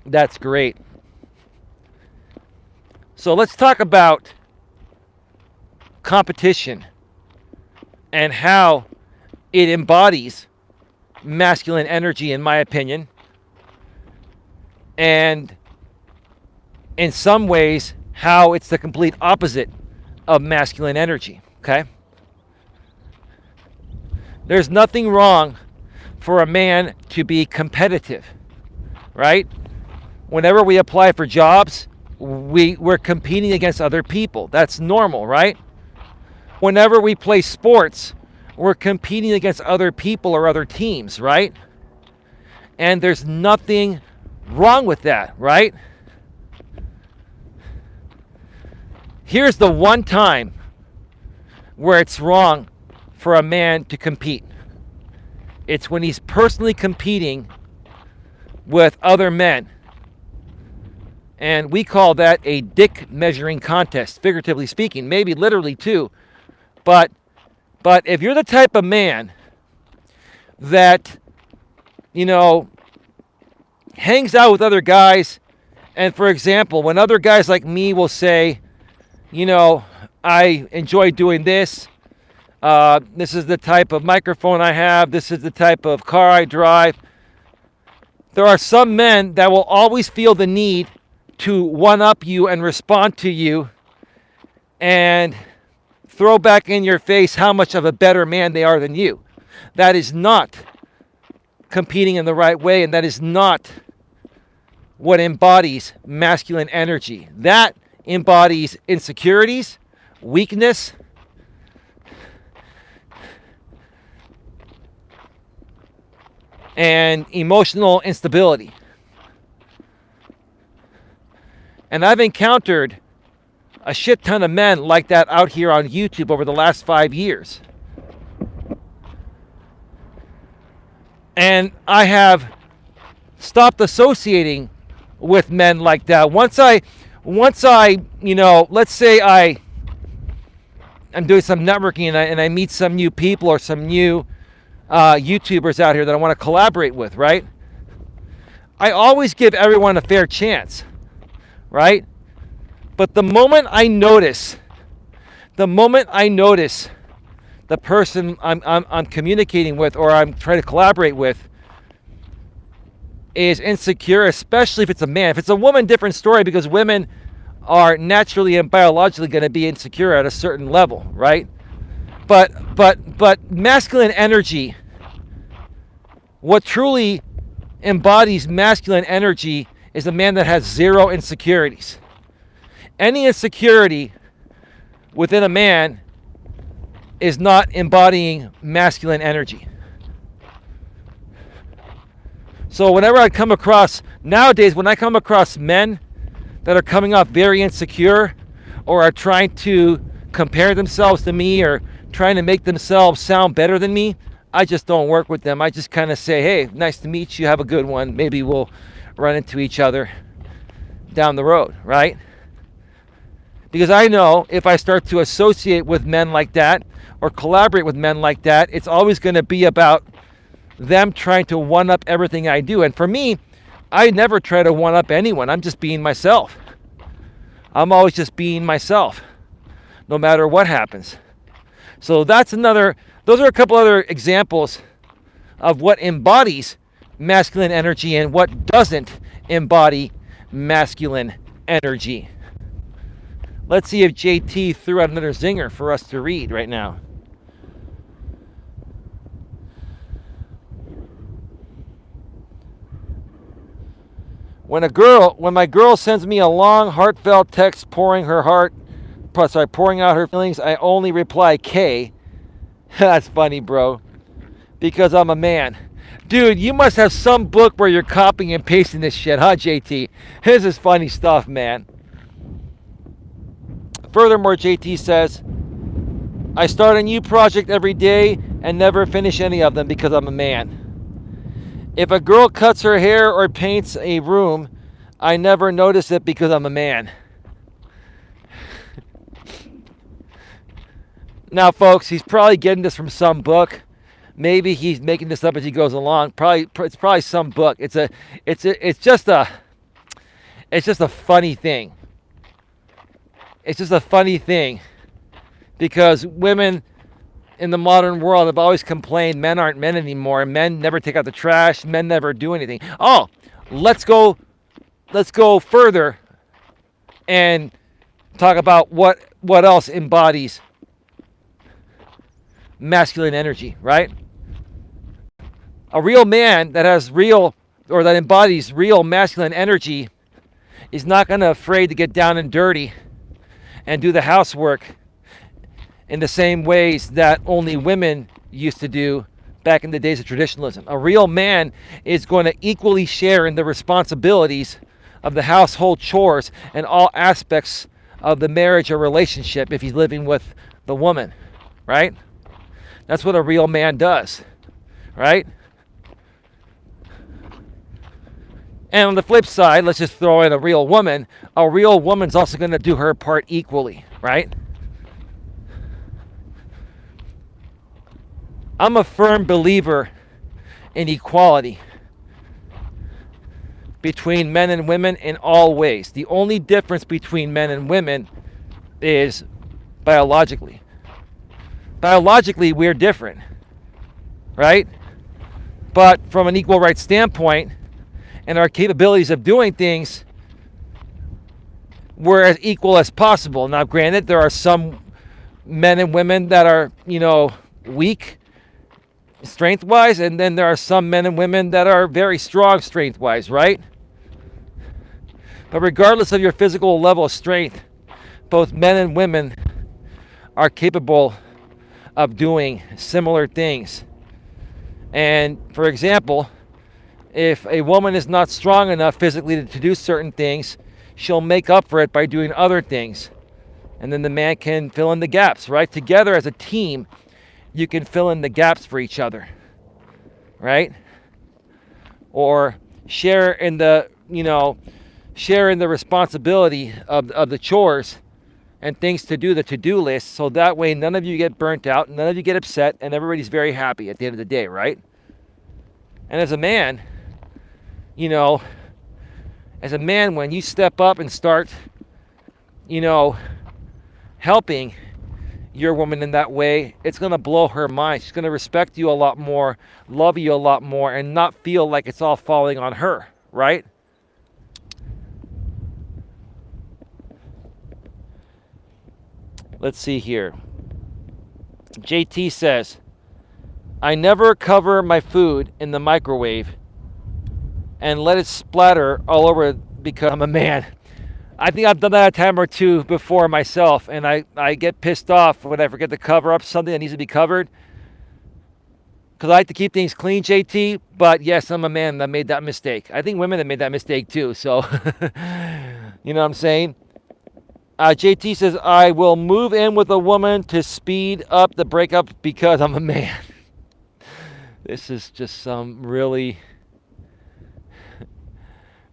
That's great. So let's talk about competition and how it embodies masculine energy, in my opinion. And in some ways, how it's the complete opposite of masculine energy, okay? There's nothing wrong for a man to be competitive, right? Whenever we apply for jobs, we're competing against other people. That's normal, right? Whenever we play sports, we're competing against other people or other teams, right? And there's nothing wrong with that, right? Here's the one time where it's wrong for a man to compete. It's when he's personally competing with other men. And we call that a dick measuring contest, figuratively speaking, maybe literally too. But if you're the type of man that, hangs out with other guys, and for example, when other guys like me will say, I enjoy doing this, this is the type of microphone I have, this is the type of car I drive. There are some men that will always feel the need to one-up you and respond to you and throw back in your face how much of a better man they are than you. That is not competing in the right way, and that is not what embodies masculine energy. That embodies insecurities, weakness, and emotional instability. And I've encountered a shit ton of men like that out here on YouTube over the last 5 years. And I have stopped associating with men like that. Once I, let's say I'm doing some networking and I meet some new people or some new YouTubers out here that I want to collaborate with, right? I always give everyone a fair chance, right? But the moment I notice the person I'm communicating with or I'm trying to collaborate with is insecure, especially if it's a man. If it's a woman, different story, because women are naturally and biologically going to be insecure at a certain level, right? But masculine energy, what truly embodies masculine energy is a man that has zero insecurities. Any insecurity within a man is not embodying masculine energy. So whenever I come across, nowadays when I come across men that are coming off very insecure or are trying to compare themselves to me or trying to make themselves sound better than me, I just don't work with them. I just kind of say, hey, nice to meet you. Have a good one. Maybe we'll run into each other down the road, right? Because I know if I start to associate with men like that or collaborate with men like that, it's always going to be about them trying to one-up everything I do. And for me, I never try to one-up anyone. I'm just being myself. I'm always just being myself, no matter what happens. So those are a couple other examples of what embodies masculine energy and what doesn't embody masculine energy. Let's see if JT threw out another zinger for us to read right now. When my girl sends me a long, heartfelt text pouring out her feelings, I only reply K. That's funny, bro. Because I'm a man. Dude, you must have some book where you're copying and pasting this shit, huh, JT? This is funny stuff, man. Furthermore, JT says, I start a new project every day and never finish any of them because I'm a man. If a girl cuts her hair or paints a room, I never notice it because I'm a man. Now, folks, he's probably getting this from some book. Maybe he's making this up as he goes along. It's probably some book. It's just a funny thing. It's just a funny thing because women in the modern world have always complained men aren't men anymore. Men never take out the trash. Men never do anything. Oh, let's go further and talk about what else embodies masculine energy, right? A real man that embodies real masculine energy is not going to afraid to get down and dirty and do the housework in the same ways that only women used to do back in the days of traditionalism. A real man is going to equally share in the responsibilities of the household chores and all aspects of the marriage or relationship if he's living with the woman, right? That's what a real man does, right? And on the flip side, let's just throw in a real woman. A real woman's also going to do her part equally, right? I'm a firm believer in equality between men and women in all ways. The only difference between men and women is biologically. Biologically, we're different, right? But from an equal rights standpoint and our capabilities of doing things, we're as equal as possible. Now, granted, there are some men and women that are, weak strength-wise, and then there are some men and women that are very strong strength-wise, right? But regardless of your physical level of strength, both men and women are capable of doing similar things. And for example, if a woman is not strong enough physically to do certain things, she'll make up for it by doing other things. And then the man can fill in the gaps, right? Together as a team, you can fill in the gaps for each other, right? Or share in the responsibility of the chores and things to do, the to-do list, so that way none of you get burnt out, none of you get upset, and everybody's very happy at the end of the day, right? And as a man, when you step up and start, helping your woman in that way, it's going to blow her mind. She's going to respect you a lot more, love you a lot more, and not feel like it's all falling on her, right? Let's see here. JT says, I never cover my food in the microwave and let it splatter all over because I'm a man. I think I've done that a time or two before myself, and I get pissed off when I forget to cover up something that needs to be covered. Because I like to keep things clean, JT, but yes, I'm a man that made that mistake. I think women have made that mistake too, so you know what I'm saying? JT says, I will move in with a woman to speed up the breakup because I'm a man. This is just some really,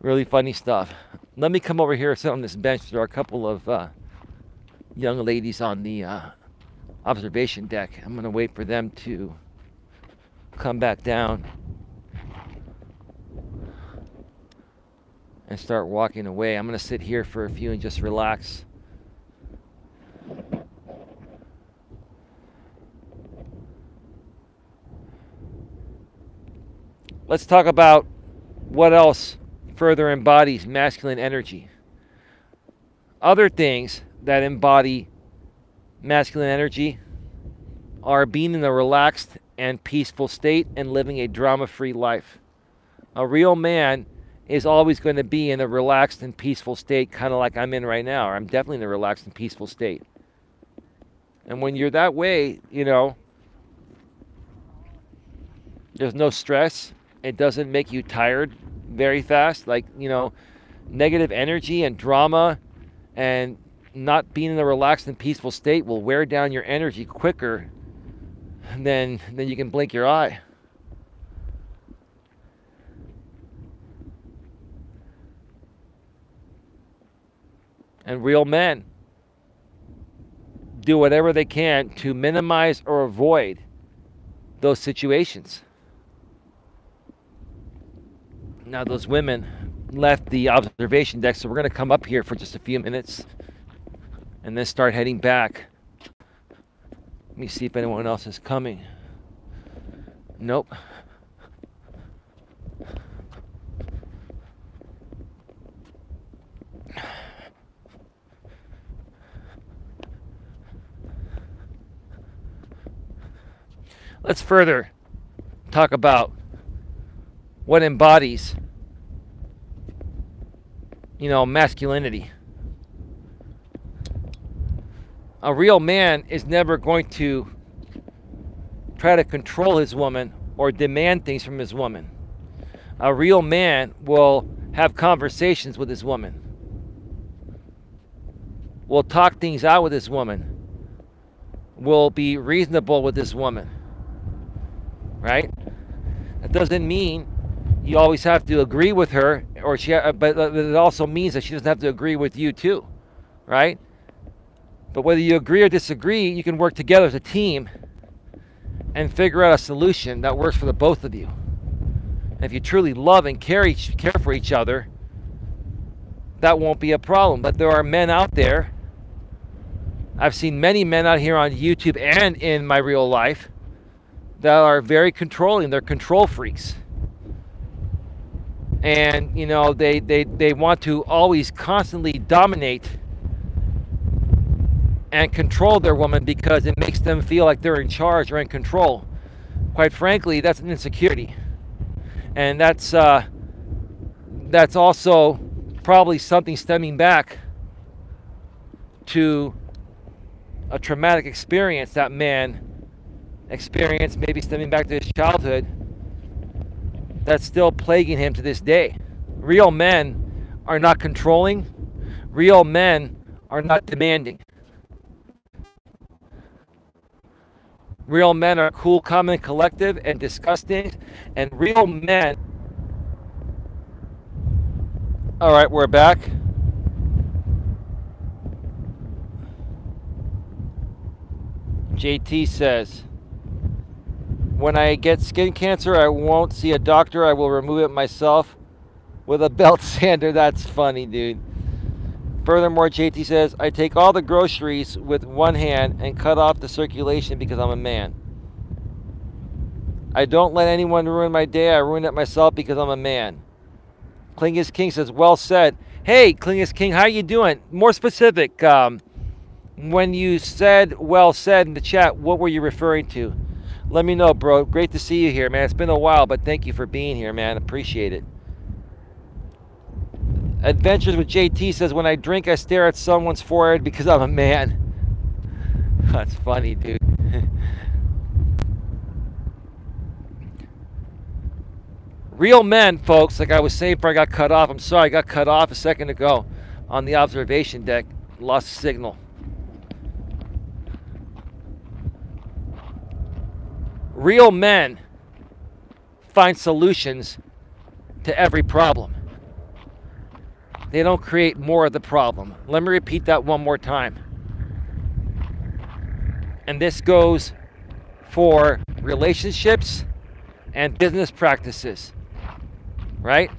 really funny stuff. Let me come over here and sit on this bench. There are a couple of young ladies on the observation deck. I'm going to wait for them to come back down and start walking away. I'm going to sit here for a few and just relax. Let's talk about what else further embodies masculine energy. Other things that embody masculine energy are being in a relaxed and peaceful state and living a drama-free life. A real man is always going to be in a relaxed and peaceful state, kind of like I'm in right now. Or I'm definitely in a relaxed and peaceful state. And when you're that way, there's no stress. It doesn't make you tired very fast. Like, negative energy and drama and not being in a relaxed and peaceful state will wear down your energy quicker than you can blink your eye. And real men do whatever they can to minimize or avoid those situations. Now, those women left the observation deck, so we're going to come up here for just a few minutes and then start heading back. Let me see if anyone else is coming. Nope. Let's further talk about what embodies, masculinity. A real man is never going to try to control his woman or demand things from his woman. A real man will have conversations with his woman, will talk things out with his woman, will be reasonable with his woman, right? That doesn't mean you always have to agree with her, but it also means that she doesn't have to agree with you too, right? But whether you agree or disagree, you can work together as a team and figure out a solution that works for the both of you. And if you truly love and care for each other, that won't be a problem. But there are men out there, I've seen many men out here on YouTube and in my real life, that are very controlling. They're control freaks. And, they want to always constantly dominate and control their woman because it makes them feel like they're in charge or in control. Quite frankly, that's an insecurity. And that's also probably something stemming back to a traumatic experience that man experienced, maybe stemming back to his childhood, that's still plaguing him to this day. Real men are not controlling. Real men are not demanding. Real men are cool, calm, and collective and discuss things. And real men... All right, we're back. JT says, when I get skin cancer, I won't see a doctor. I will remove it myself with a belt sander. That's funny, dude. Furthermore, JT says, I take all the groceries with one hand and cut off the circulation because I'm a man. I don't let anyone ruin my day. I ruin it myself because I'm a man. Klingus King says, well said. Hey, Klingus King, how you doing? More specific, when you said well said in the chat, what were you referring to? Let me know, bro. Great to see you here, man. It's been a while, but thank you for being here, man. Appreciate it. Adventures with JT says, when I drink, I stare at someone's forehead because I'm a man. That's funny, dude. Real men, folks, like I was saying before I got cut off. I'm sorry, I got cut off a second ago on the observation deck. Lost signal. Real men find solutions to every problem. They don't create more of the problem. Let me repeat that one more time. And this goes for relationships and business practices, right?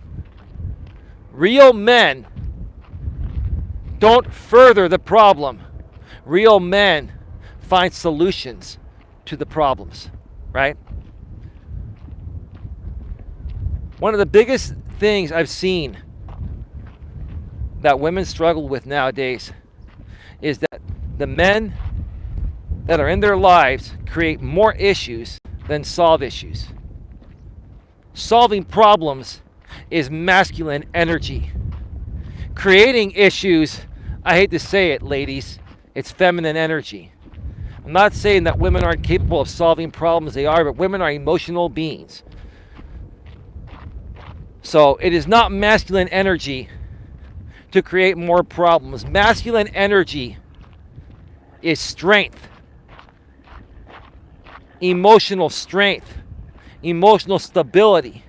Real men don't further the problem. Real men find solutions to the problems, right? One of the biggest things I've seen that women struggle with nowadays is that the men that are in their lives create more issues than solve issues. Solving problems is masculine energy. Creating issues, I hate to say it, ladies, it's feminine energy. I'm not saying that women aren't capable of solving problems, they are, but women are emotional beings. So it is not masculine energy to create more problems. Masculine energy is strength, emotional strength, emotional stability,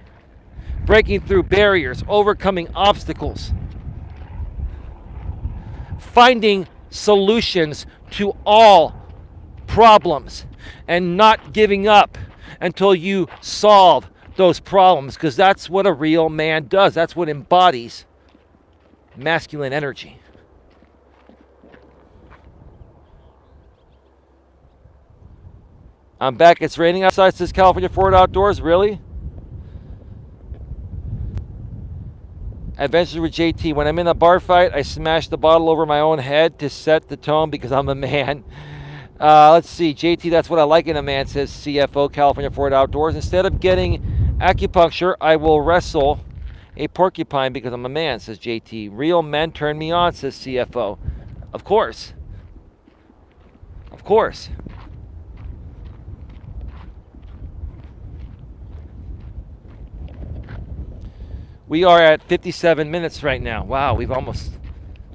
breaking through barriers, overcoming obstacles, finding solutions to all problems, and not giving up until you solve those problems, because that's what a real man does. That's what embodies masculine energy. I'm back. It's raining outside, says California Ford Outdoors. Really? Adventures with JT. When I'm in a bar fight, I smash the bottle over my own head to set the tone because I'm a man. Let's see. JT, that's what I like in a man, says CFO, California Ford Outdoors. Instead of getting acupuncture, I will wrestle a porcupine because I'm a man, says JT. Real men turn me on, says CFO. Of course. Of course. We are at 57 minutes right now. Wow, we've almost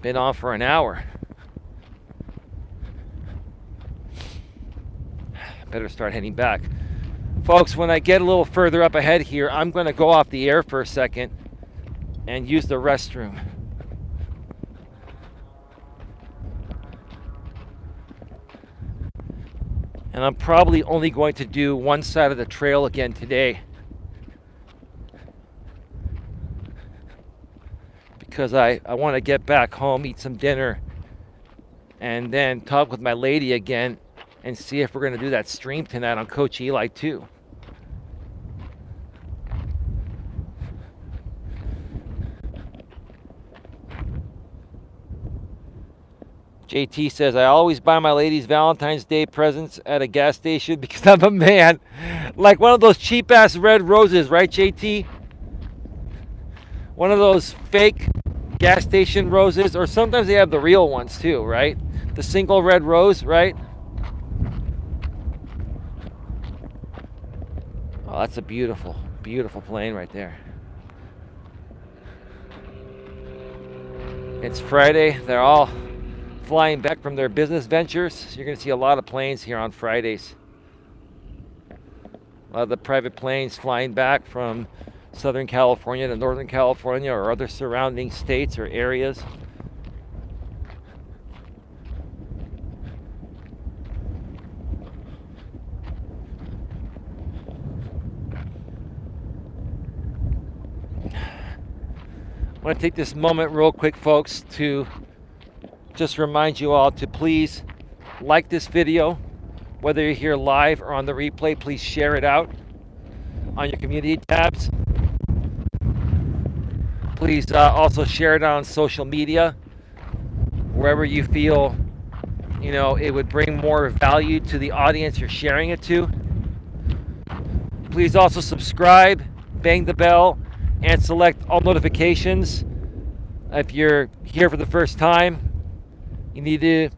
been on for an hour. Better start heading back. Folks, when I get a little further up ahead here, I'm going to go off the air for a second and use the restroom. And I'm probably only going to do one side of the trail again today, because I want to get back home, eat some dinner, and then talk with my lady again and see if we're going to do that stream tonight on Coach Eli too. JT says, I always buy my ladies Valentine's Day presents at a gas station because I'm a man. Like one of those cheap-ass red roses, right, JT? One of those fake gas station roses, or sometimes they have the real ones too, right? The single red rose, right? Oh, that's a beautiful, beautiful plane right there. It's Friday. They're all flying back from their business ventures. You're going to see a lot of planes here on Fridays. A lot of the private planes flying back from Southern California to Northern California or other surrounding states or areas. I want to take this moment real quick, folks, to just remind you all to please like this video. Whether you're here live or on the replay, please share it out on your community tabs. Please also share it on social media, wherever you feel, it would bring more value to the audience you're sharing it to. Please also subscribe, bang the bell, and select all notifications. If you're here for the first time, you need to,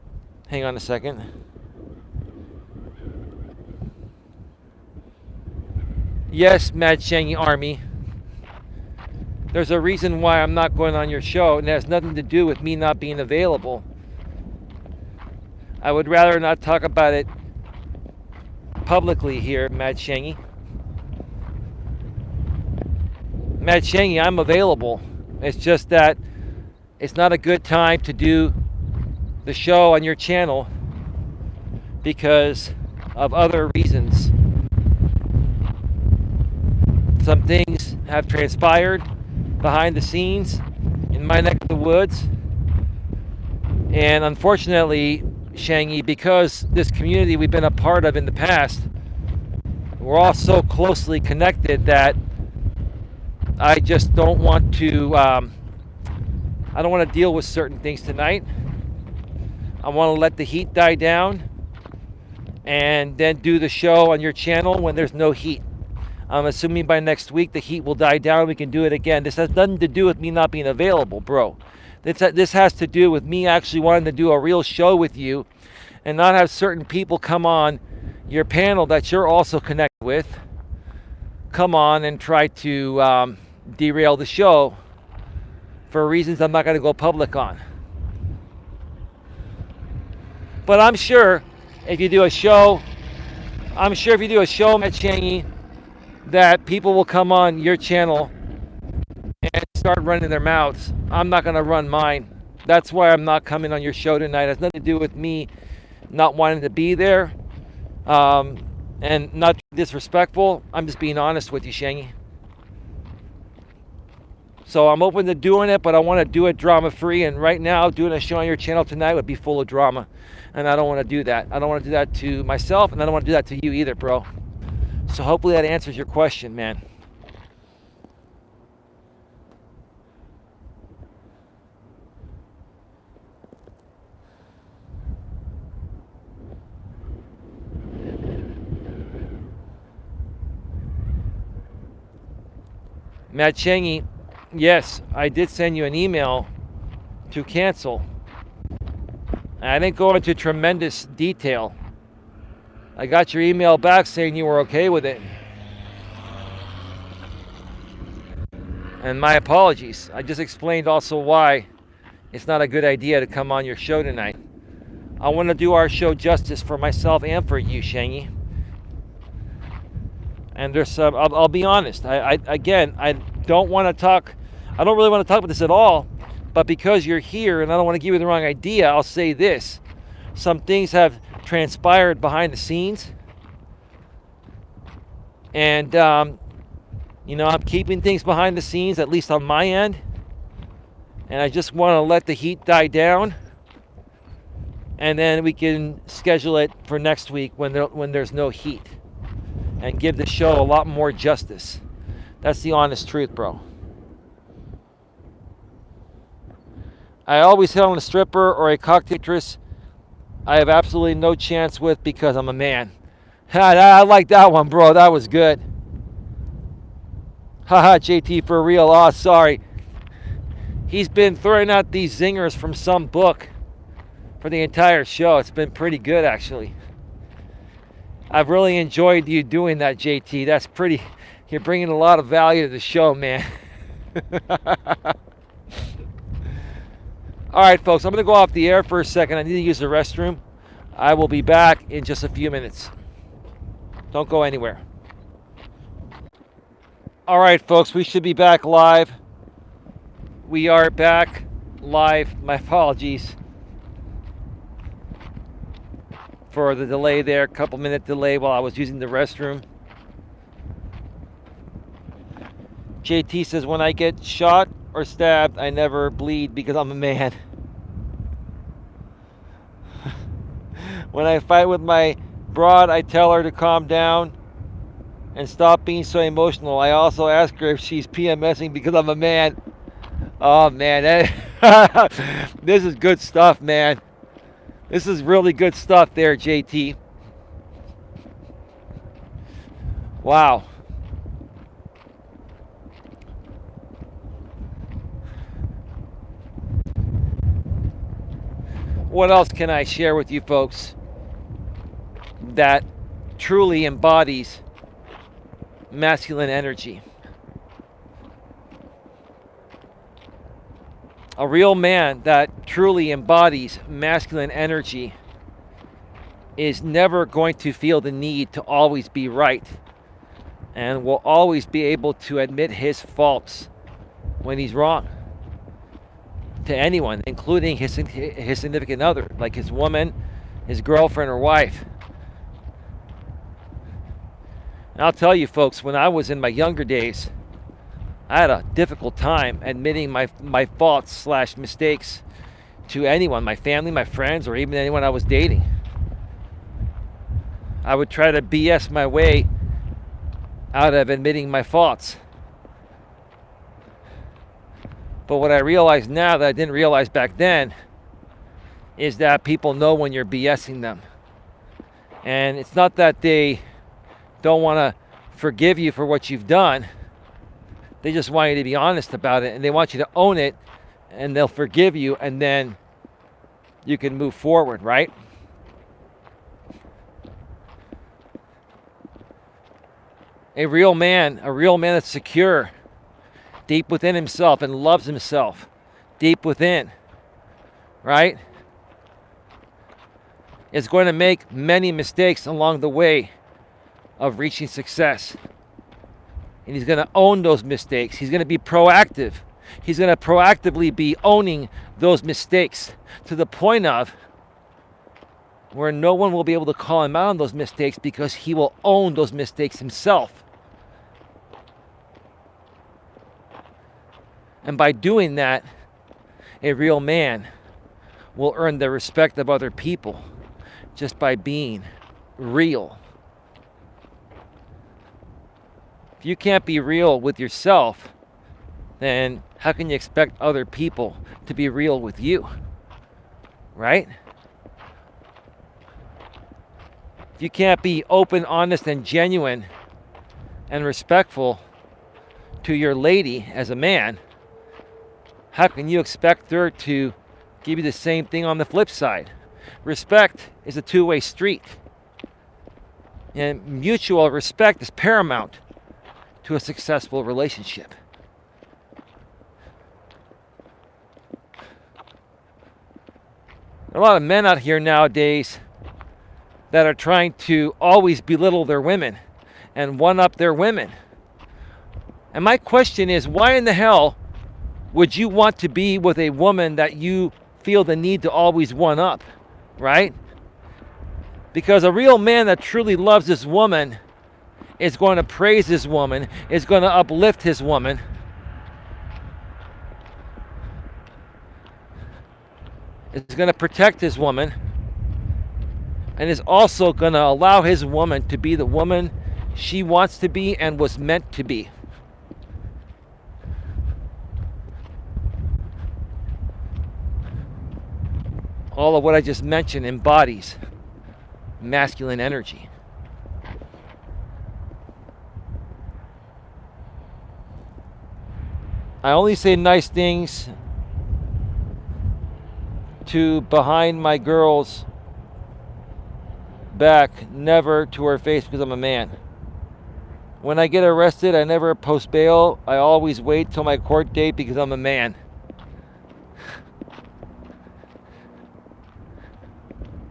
hang on a second. Yes, Mad Shangy Army. There's a reason why I'm not going on your show, and it has nothing to do with me not being available. I would rather not talk about it publicly here, Mad Shangy. Mad Shangy, I'm available. It's just that it's not a good time to do the show on your channel because of other reasons. Some things have transpired behind the scenes in my neck of the woods. And unfortunately, Shangy, because this community we've been a part of in the past, we're all so closely connected that I just don't want to, I don't want to deal with certain things tonight. I want to let the heat die down and then do the show on your channel when there's no heat. I'm assuming by next week the heat will die down. We can do it again. This has nothing to do with me not being available, bro. This has to do with me actually wanting to do a real show with you and not have certain people come on your panel that you're also connected with come on and try to derail the show for reasons I'm not going to go public on. But I'm sure if you do a show, Matt Shangy, that people will come on your channel and start running their mouths. I'm not going to run mine. That's why I'm not coming on your show tonight. It has nothing to do with me not wanting to be there and not disrespectful. I'm just being honest with you, Shangy. So I'm open to doing it, but I want to do it drama-free. And right now, doing a show on your channel tonight would be full of drama. And I don't want to do that. I don't want to do that to myself, and I don't want to do that to you either, bro. So hopefully that answers your question, man. Matt Shangy, yes, I did send you an email to cancel. I didn't go into tremendous detail. I got your email back saying you were okay with it. And my apologies. I just explained also why it's not a good idea to come on your show tonight. I want to do our show justice for myself and for you, Shangy. And there's some, I'll be honest. I don't want to talk, I don't really want to talk about this at all, but because you're here and I don't want to give you the wrong idea, I'll say this. Some things have transpired behind the scenes. And, you know, I'm keeping things behind the scenes, at least on my end. And I just want to let the heat die down. And then we can schedule it for next week when there's no heat. And give the show a lot more justice. That's the honest truth, bro. I always hit on a stripper or a cocktail waitress I have absolutely no chance with because I'm a man. I like that one, bro. That was good. Haha, JT, for real. Oh, sorry. He's been throwing out these zingers from some book for the entire show. It's been pretty good, actually. I've really enjoyed you doing that, JT. That's pretty, you're bringing a lot of value to the show, man. All right, folks, I'm going to go off the air for a second. I need to use the restroom. I will be back in just a few minutes. Don't go anywhere. All right, folks, we should be back live. We are back live. My apologies for the delay there, couple minute delay while I was using the restroom. JT says, when I get shot or stabbed, I never bleed because I'm a man. When I fight with my broad, I tell her to calm down and stop being so emotional. I also ask her if she's PMSing because I'm a man. Oh, man. This is good stuff, man. This is really good stuff there, JT. Wow. What else can I share with you folks that truly embodies masculine energy? A real man that truly embodies masculine energy is never going to feel the need to always be right, and will always be able to admit his faults when he's wrong to anyone, including his significant other, like his woman, his girlfriend, or wife. And I'll tell you, folks, when I was in my younger days, I had a difficult time admitting my faults / mistakes to anyone, my family, my friends, or even anyone I was dating. I would try to BS my way out of admitting my faults. But what I realize now that I didn't realize back then is that people know when you're BSing them. And it's not that they don't want to forgive you for what you've done. They just want you to be honest about it, and they want you to own it, and they'll forgive you, and then you can move forward, right? A real man that's secure deep within himself and loves himself deep within, right, is going to make many mistakes along the way of reaching success. And he's going to own those mistakes. He's going to be proactive. He's going to proactively be owning those mistakes to the point of where no one will be able to call him out on those mistakes because he will own those mistakes himself. And by doing that, a real man will earn the respect of other people just by being real. If you can't be real with yourself, then how can you expect other people to be real with you? Right? If you can't be open, honest, and genuine and respectful to your lady as a man, how can you expect her to give you the same thing on the flip side? Respect is a two-way street. And mutual respect is paramount to a successful relationship. There are a lot of men out here nowadays that are trying to always belittle their women and one-up their women. And my question is, why in the hell would you want to be with a woman that you feel the need to always one-up, right? Because a real man that truly loves his woman is going to praise his woman, is going to uplift his woman, is going to protect his woman, and is also going to allow his woman to be the woman she wants to be and was meant to be. All of what I just mentioned embodies masculine energy. I only say nice things to behind my girl's back, never to her face, because I'm a man. When I get arrested, I never post bail. I always wait till my court date because I'm a man.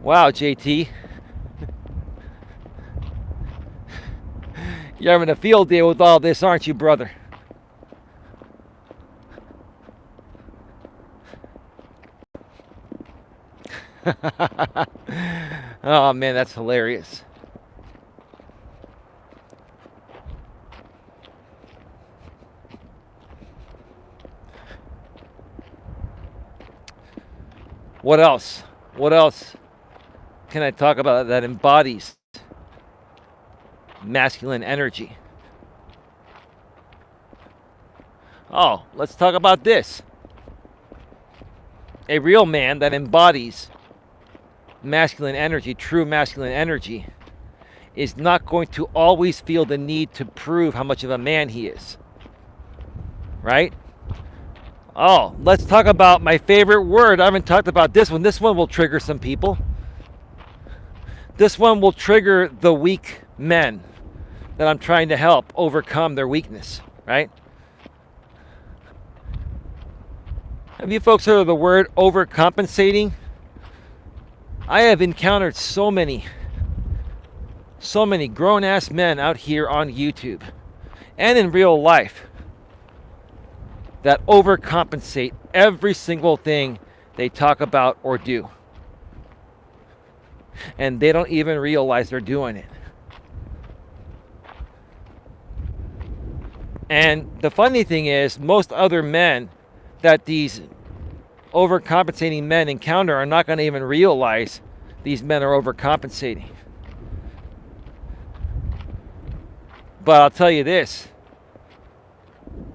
Wow, JT. You're having a field day with all this, aren't you, brother? Oh, man, that's hilarious. What else? What else can I talk about that embodies masculine energy? Oh, let's talk about this. A real man that embodies masculine energy, true masculine energy, is not going to always feel the need to prove how much of a man he is. Right? Oh, let's talk about my favorite word. I haven't talked about this one. This one will trigger some people. This one will trigger the weak men that I'm trying to help overcome their weakness, right? Have you folks heard of the word overcompensating? I have encountered so many grown-ass men out here on YouTube and in real life that overcompensate every single thing they talk about or do. And they don't even realize they're doing it. And the funny thing is, most other men that these overcompensating men encounter are not going to even realize these men are overcompensating. But I'll tell you this,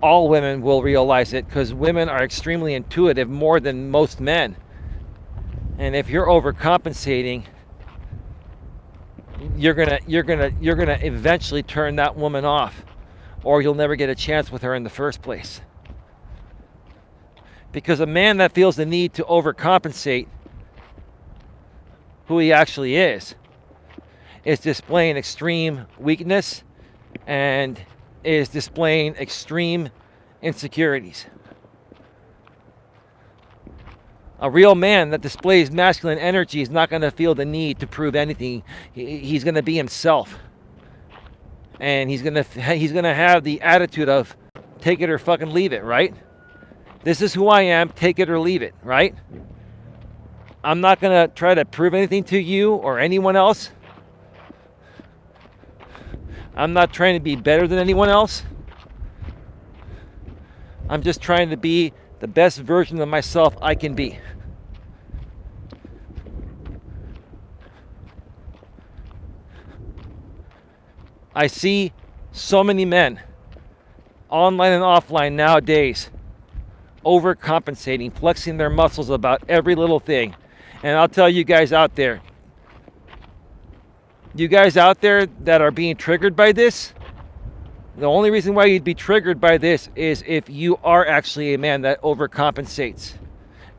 all women will realize it, because women are extremely intuitive, more than most men. And if you're overcompensating, you're gonna eventually turn that woman off, or you'll never get a chance with her in the first place. Because a man that feels the need to overcompensate who he actually is displaying extreme weakness and is displaying extreme insecurities. A real man that displays masculine energy is not going to feel the need to prove anything. He's going to be himself. And he's going to have the attitude of take it or fucking leave it, right? This is who I am, take it or leave it, right? I'm not going to try to prove anything to you or anyone else. I'm not trying to be better than anyone else. I'm just trying to be the best version of myself I can be. I see so many men, online and offline nowadays, overcompensating, flexing their muscles about every little thing. And I'll tell you guys out there that are being triggered by this, the only reason why you'd be triggered by this is if you are actually a man that overcompensates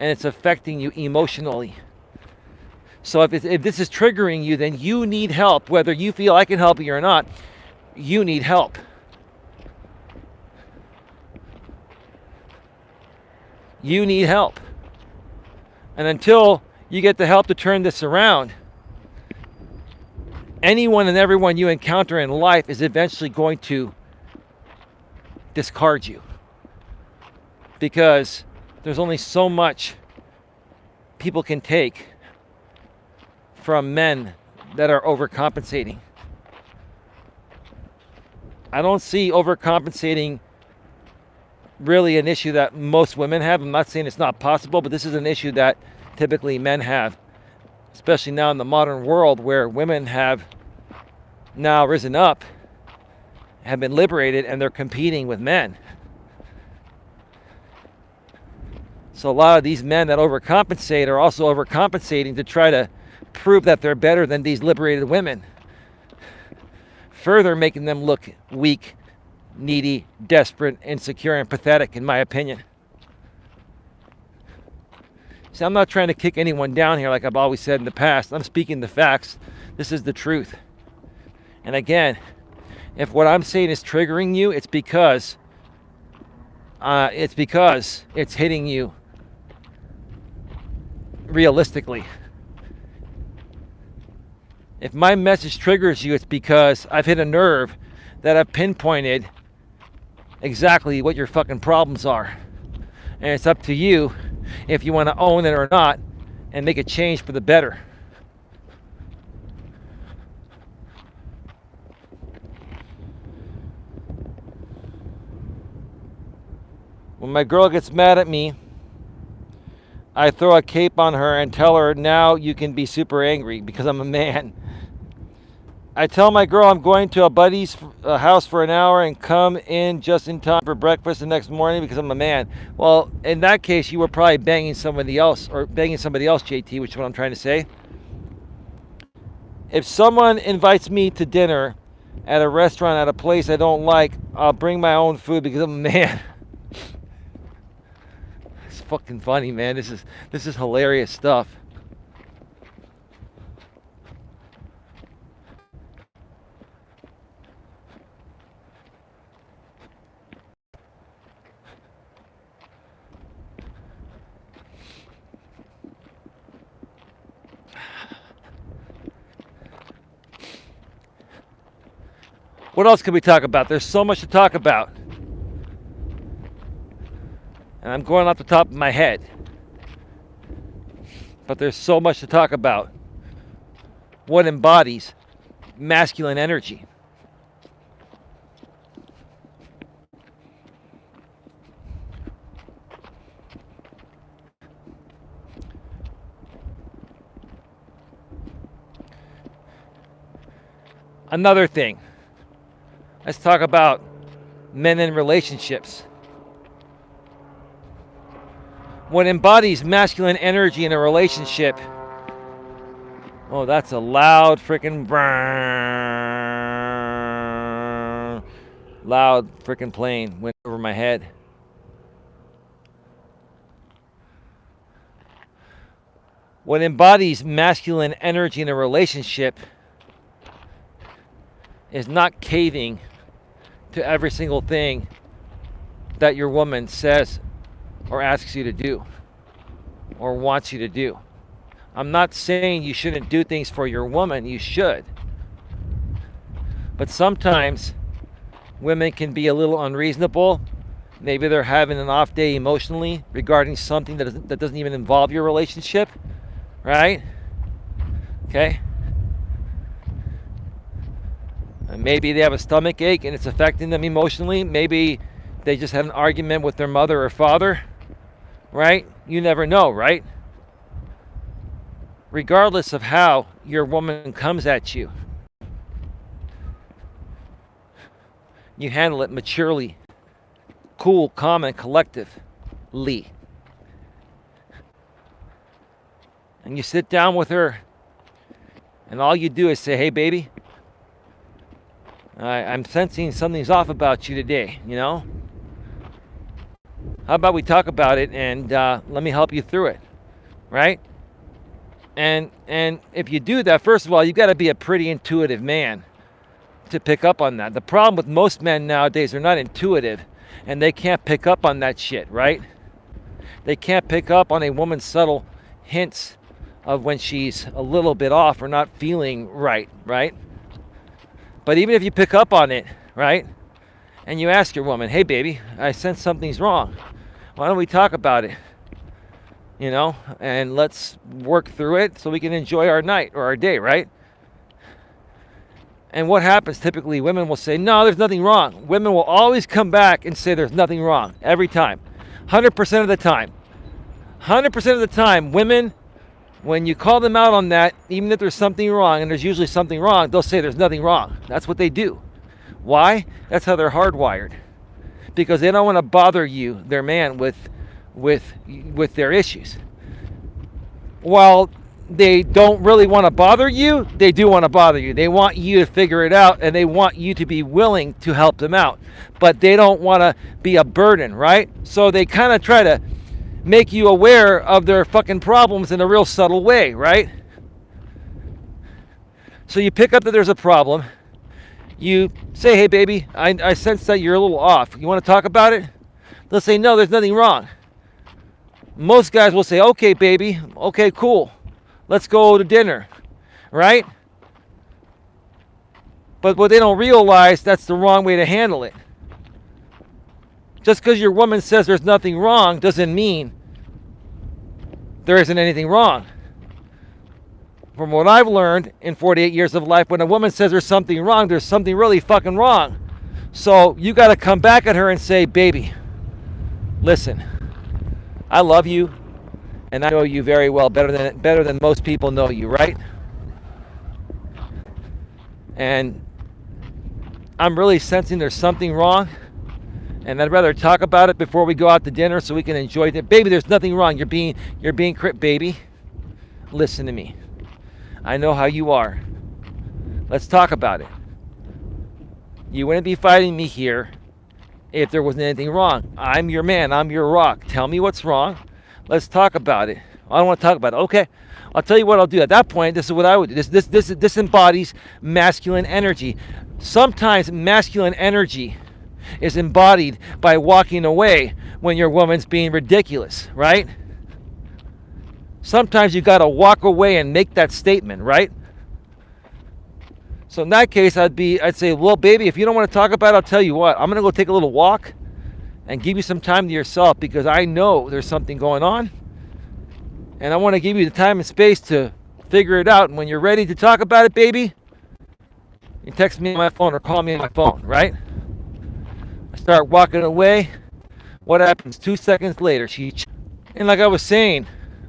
and it's affecting you emotionally. So if this is triggering you, then you need help. Whether you feel I can help you or not, you need help. You need help. And until you get the help to turn this around, anyone and everyone you encounter in life is eventually going to discard you, because there's only so much people can take from men that are overcompensating. I don't see overcompensating really an issue that most women have. I'm not saying it's not possible, but this is an issue that typically men have, especially now in the modern world where women have now risen up, have been liberated, and they're competing with men. So a lot of these men that overcompensate are also overcompensating to try to prove that they're better than these liberated women, further making them look weak, needy, desperate, insecure, and pathetic, in my opinion. See, I'm not trying to kick anyone down here like I've always said in the past. I'm speaking the facts. This is the truth. And again, if what I'm saying is triggering you, it's because it's hitting you realistically. If my message triggers you, it's because I've hit a nerve that I've pinpointed exactly what your fucking problems are. And it's up to you if you want to own it or not and make a change for the better. When my girl gets mad at me, I throw a cape on her and tell her, now you can be super angry because I'm a man. I tell my girl I'm going to a buddy's house for an hour and come in just in time for breakfast the next morning because I'm a man. Well, in that case, you were probably banging somebody else, JT, which is what I'm trying to say. If someone invites me to dinner at a restaurant at a place I don't like, I'll bring my own food because I'm a man. It's fucking funny, man. This is hilarious stuff. What else can we talk about? There's so much to talk about. And I'm going off the top of my head. But there's so much to talk about. What embodies masculine energy? Another thing. Let's talk about men in relationships. What embodies masculine energy in a relationship? Oh, that's a loud freaking loud freaking plane went over my head. What embodies masculine energy in a relationship is not caving to every single thing that your woman says or asks you to do or wants you to do. I'm not saying you shouldn't do things for your woman. You should. But sometimes women can be a little unreasonable. Maybe they're having an off day emotionally regarding something that doesn't even involve your relationship, right? Okay? And maybe they have a stomach ache and it's affecting them emotionally. Maybe they just had an argument with their mother or father, right? You never know, right? Regardless of how your woman comes at you, you handle it maturely, cool, calm, and collectively. And you sit down with her, and all you do is say, hey, baby, I'm sensing something's off about you today, you know? How about we talk about it and let me help you through it, right? And if you do that, first of all, you got to be a pretty intuitive man to pick up on that. The problem with most men nowadays, they're not intuitive, and they can't pick up on that shit, right? They can't pick up on a woman's subtle hints of when she's a little bit off or not feeling right, right? But even if you pick up on it, right, and you ask your woman, hey, baby, I sense something's wrong. Why don't we talk about it? You know, and let's work through it so we can enjoy our night or our day, right? And what happens typically, women will say, no, there's nothing wrong. Women will always come back and say there's nothing wrong every time. 100% of the time. 100% of the time, women, when you call them out on that, even if there's something wrong, and there's usually something wrong, they'll say there's nothing wrong. That's what they do. Why? That's how they're hardwired. Because they don't want to bother you, their man, with their issues. While they don't really want to bother you, they do want to bother you. They want you to figure it out, and they want you to be willing to help them out. But they don't want to be a burden, right? So they kind of try to make you aware of their fucking problems in a real subtle way, right? So you pick up that there's a problem. You say, hey, baby, I sense that you're a little off. You want to talk about it? They'll say, no, there's nothing wrong. Most guys will say, okay, baby, okay, cool. Let's go to dinner, right? But what they don't realize, that's the wrong way to handle it. Just because your woman says there's nothing wrong doesn't mean there isn't anything wrong. From what I've learned in 48 years of life, when a woman says there's something wrong, there's something really fucking wrong. So you got to come back at her and say, baby, listen, I love you, and I know you very well, better than most people know you, right? And I'm really sensing there's something wrong, and I'd rather talk about it before we go out to dinner so we can enjoy it. Baby, there's nothing wrong. You're being baby. Listen to me. I know how you are. Let's talk about it. You wouldn't be fighting me here if there wasn't anything wrong. I'm your man. I'm your rock. Tell me what's wrong. Let's talk about it. I don't want to talk about it. Okay. I'll tell you what I'll do. At that point, this is what I would do. This embodies masculine energy. Sometimes masculine energy is embodied by walking away when your woman's being ridiculous, right? Sometimes you got to walk away and make that statement, right? So in that case, I'd say, well, baby, if you don't want to talk about it, I'll tell you what. I'm going to go take a little walk and give you some time to yourself, because I know there's something going on. And I want to give you the time and space to figure it out. And when you're ready to talk about it, baby, you text me on my phone or call me on my phone, right? I start walking away. What happens 2 seconds later? And like I was saying,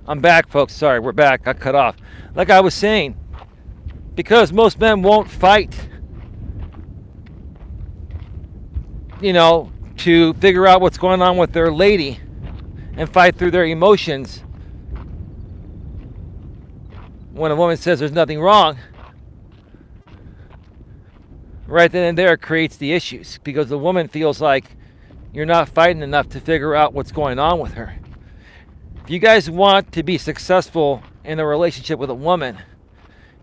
I'm back, folks. Sorry, we're back. Got cut off. Like I was saying, because most men won't fight, to figure out what's going on with their lady and fight through their emotions. When a woman says there's nothing wrong, right then and there it creates the issues, because the woman feels like you're not fighting enough to figure out what's going on with her. If you guys want to be successful in a relationship with a woman,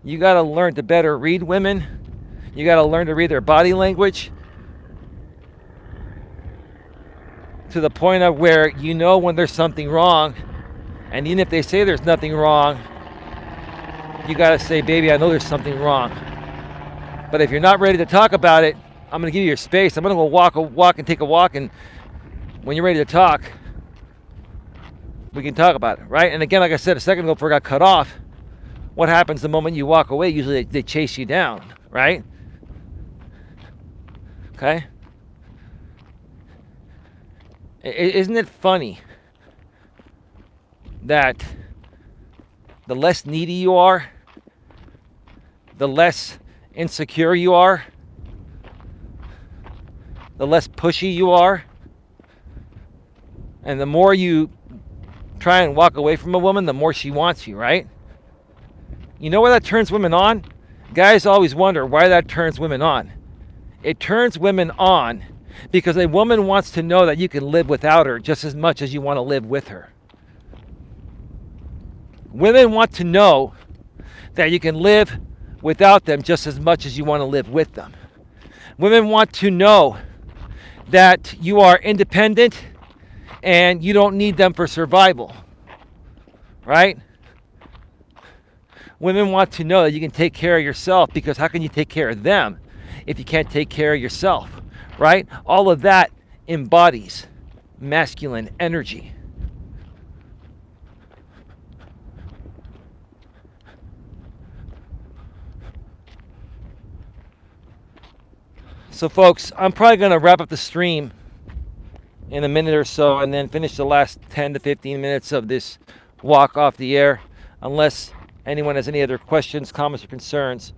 you got to learn to better read women. You got to learn to read their body language to the point of where you know when there's something wrong. And even if they say there's nothing wrong, you got to say, baby, I know there's something wrong. But if you're not ready to talk about it, I'm going to give you your space. I'm going to go walk and take a walk. And when you're ready to talk, we can talk about it, right? And again, like I said a second ago before I got cut off, what happens the moment you walk away? Usually they chase you down, right? Okay? Isn't it funny that the less needy you are, the less insecure you are, the less pushy you are, and the more you try and walk away from a woman, the more she wants you, right? You know why that turns women on? Guys always wonder why that turns women on. It turns women on because a woman wants to know that you can live without her just as much as you want to live with her. Women want to know that you can live without them just as much as you want to live with them. Women want to know that you are independent and you don't need them for survival, right? Women want to know that you can take care of yourself, because how can you take care of them if you can't take care of yourself, right? All of that embodies masculine energy. So folks, I'm probably going to wrap up the stream in a minute or so and then finish the last 10 to 15 minutes of this walk off the air, unless anyone has any other questions, comments, or concerns.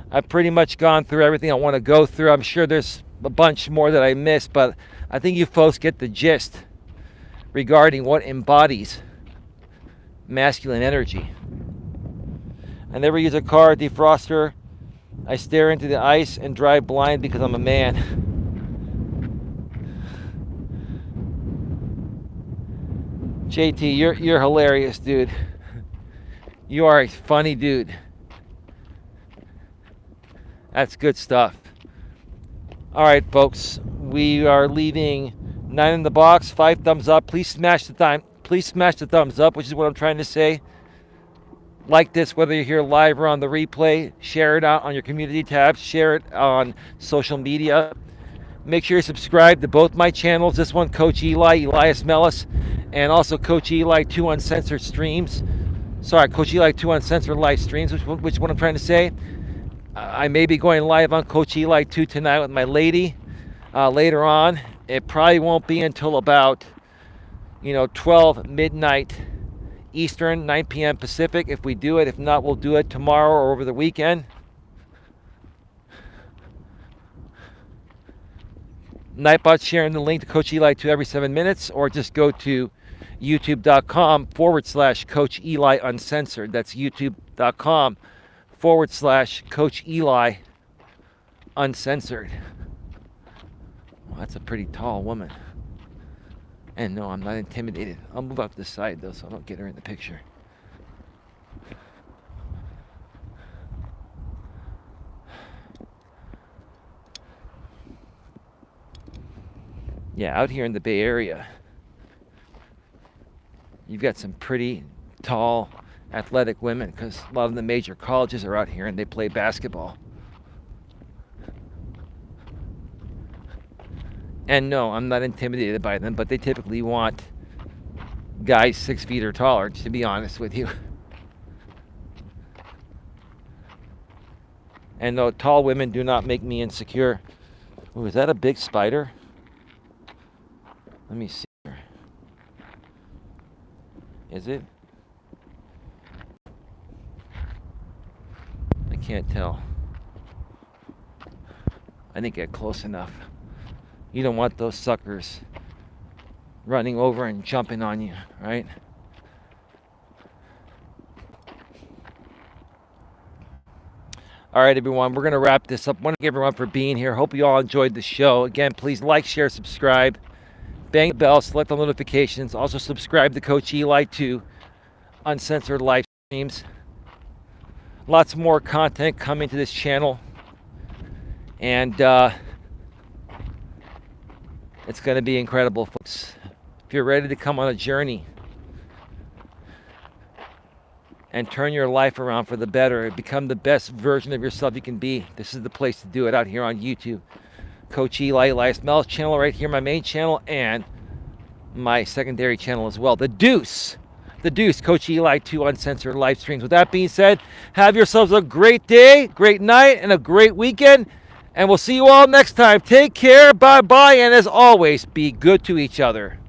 I've pretty much gone through everything I want to go through. I'm sure there's a bunch more that I missed, but I think you folks get the gist regarding what embodies masculine energy. I never use a car defroster. I stare into the ice and drive blind because I'm a man. JT, you're hilarious, dude. You are a funny dude. That's good stuff. All right, folks. We are leaving 9 in the box, 5 thumbs up. Please smash the thumbs up, which is what I'm trying to say. Like this, whether you're here live or on the replay. Share it out on your community tabs. Share it on social media. Make sure you subscribe to both my channels. This one, Coach Eli, Elias Melas, and also Coach Eli 2 Uncensored Streams. Sorry, Coach Eli 2 Uncensored Live Streams, which is what I'm trying to say. I may be going live on Coach Eli 2 tonight with my lady later on. It probably won't be until about 12 midnight Eastern, 9 p.m. Pacific if we do it. If not, we'll do it tomorrow or over the weekend. Nightbot sharing the link to Coach Eli 2 every 7 minutes, or just go to youtube.com/Coach Eli Uncensored. That's youtube.com/Coach Eli Uncensored. Well, that's a pretty tall woman. And no, I'm not intimidated. I'll move out to the side though so I don't get her in the picture. Yeah, out here in the Bay Area, you've got some pretty tall, athletic women, because a lot of the major colleges are out here and they play basketball. And no, I'm not intimidated by them, but they typically want guys 6 feet or taller, to be honest with you. And no, tall women do not make me insecure. Ooh, is that a big spider? Let me see here. Is it? I can't tell. I didn't get close enough. You don't want those suckers running over and jumping on you, right? All right, everyone, we're going to wrap this up. I want to thank everyone for being here. Hope you all enjoyed the show. Again, please like, share, subscribe. Bang the bell, select the notifications. Also, subscribe to Coach Eli to Uncensored Live Streams. Lots more content coming to this channel. And it's going to be incredible, folks. If you're ready to come on a journey and turn your life around for the better, become the best version of yourself you can be, this is the place to do it out here on YouTube. Coach Eli, Elias Melas channel right here, my main channel, and my secondary channel as well. The Deuce, Coach Eli 2 Uncensored Live Streams. With that being said, have yourselves a great day, great night, and a great weekend. And we'll see you all next time. Take care, bye-bye, and as always, be good to each other.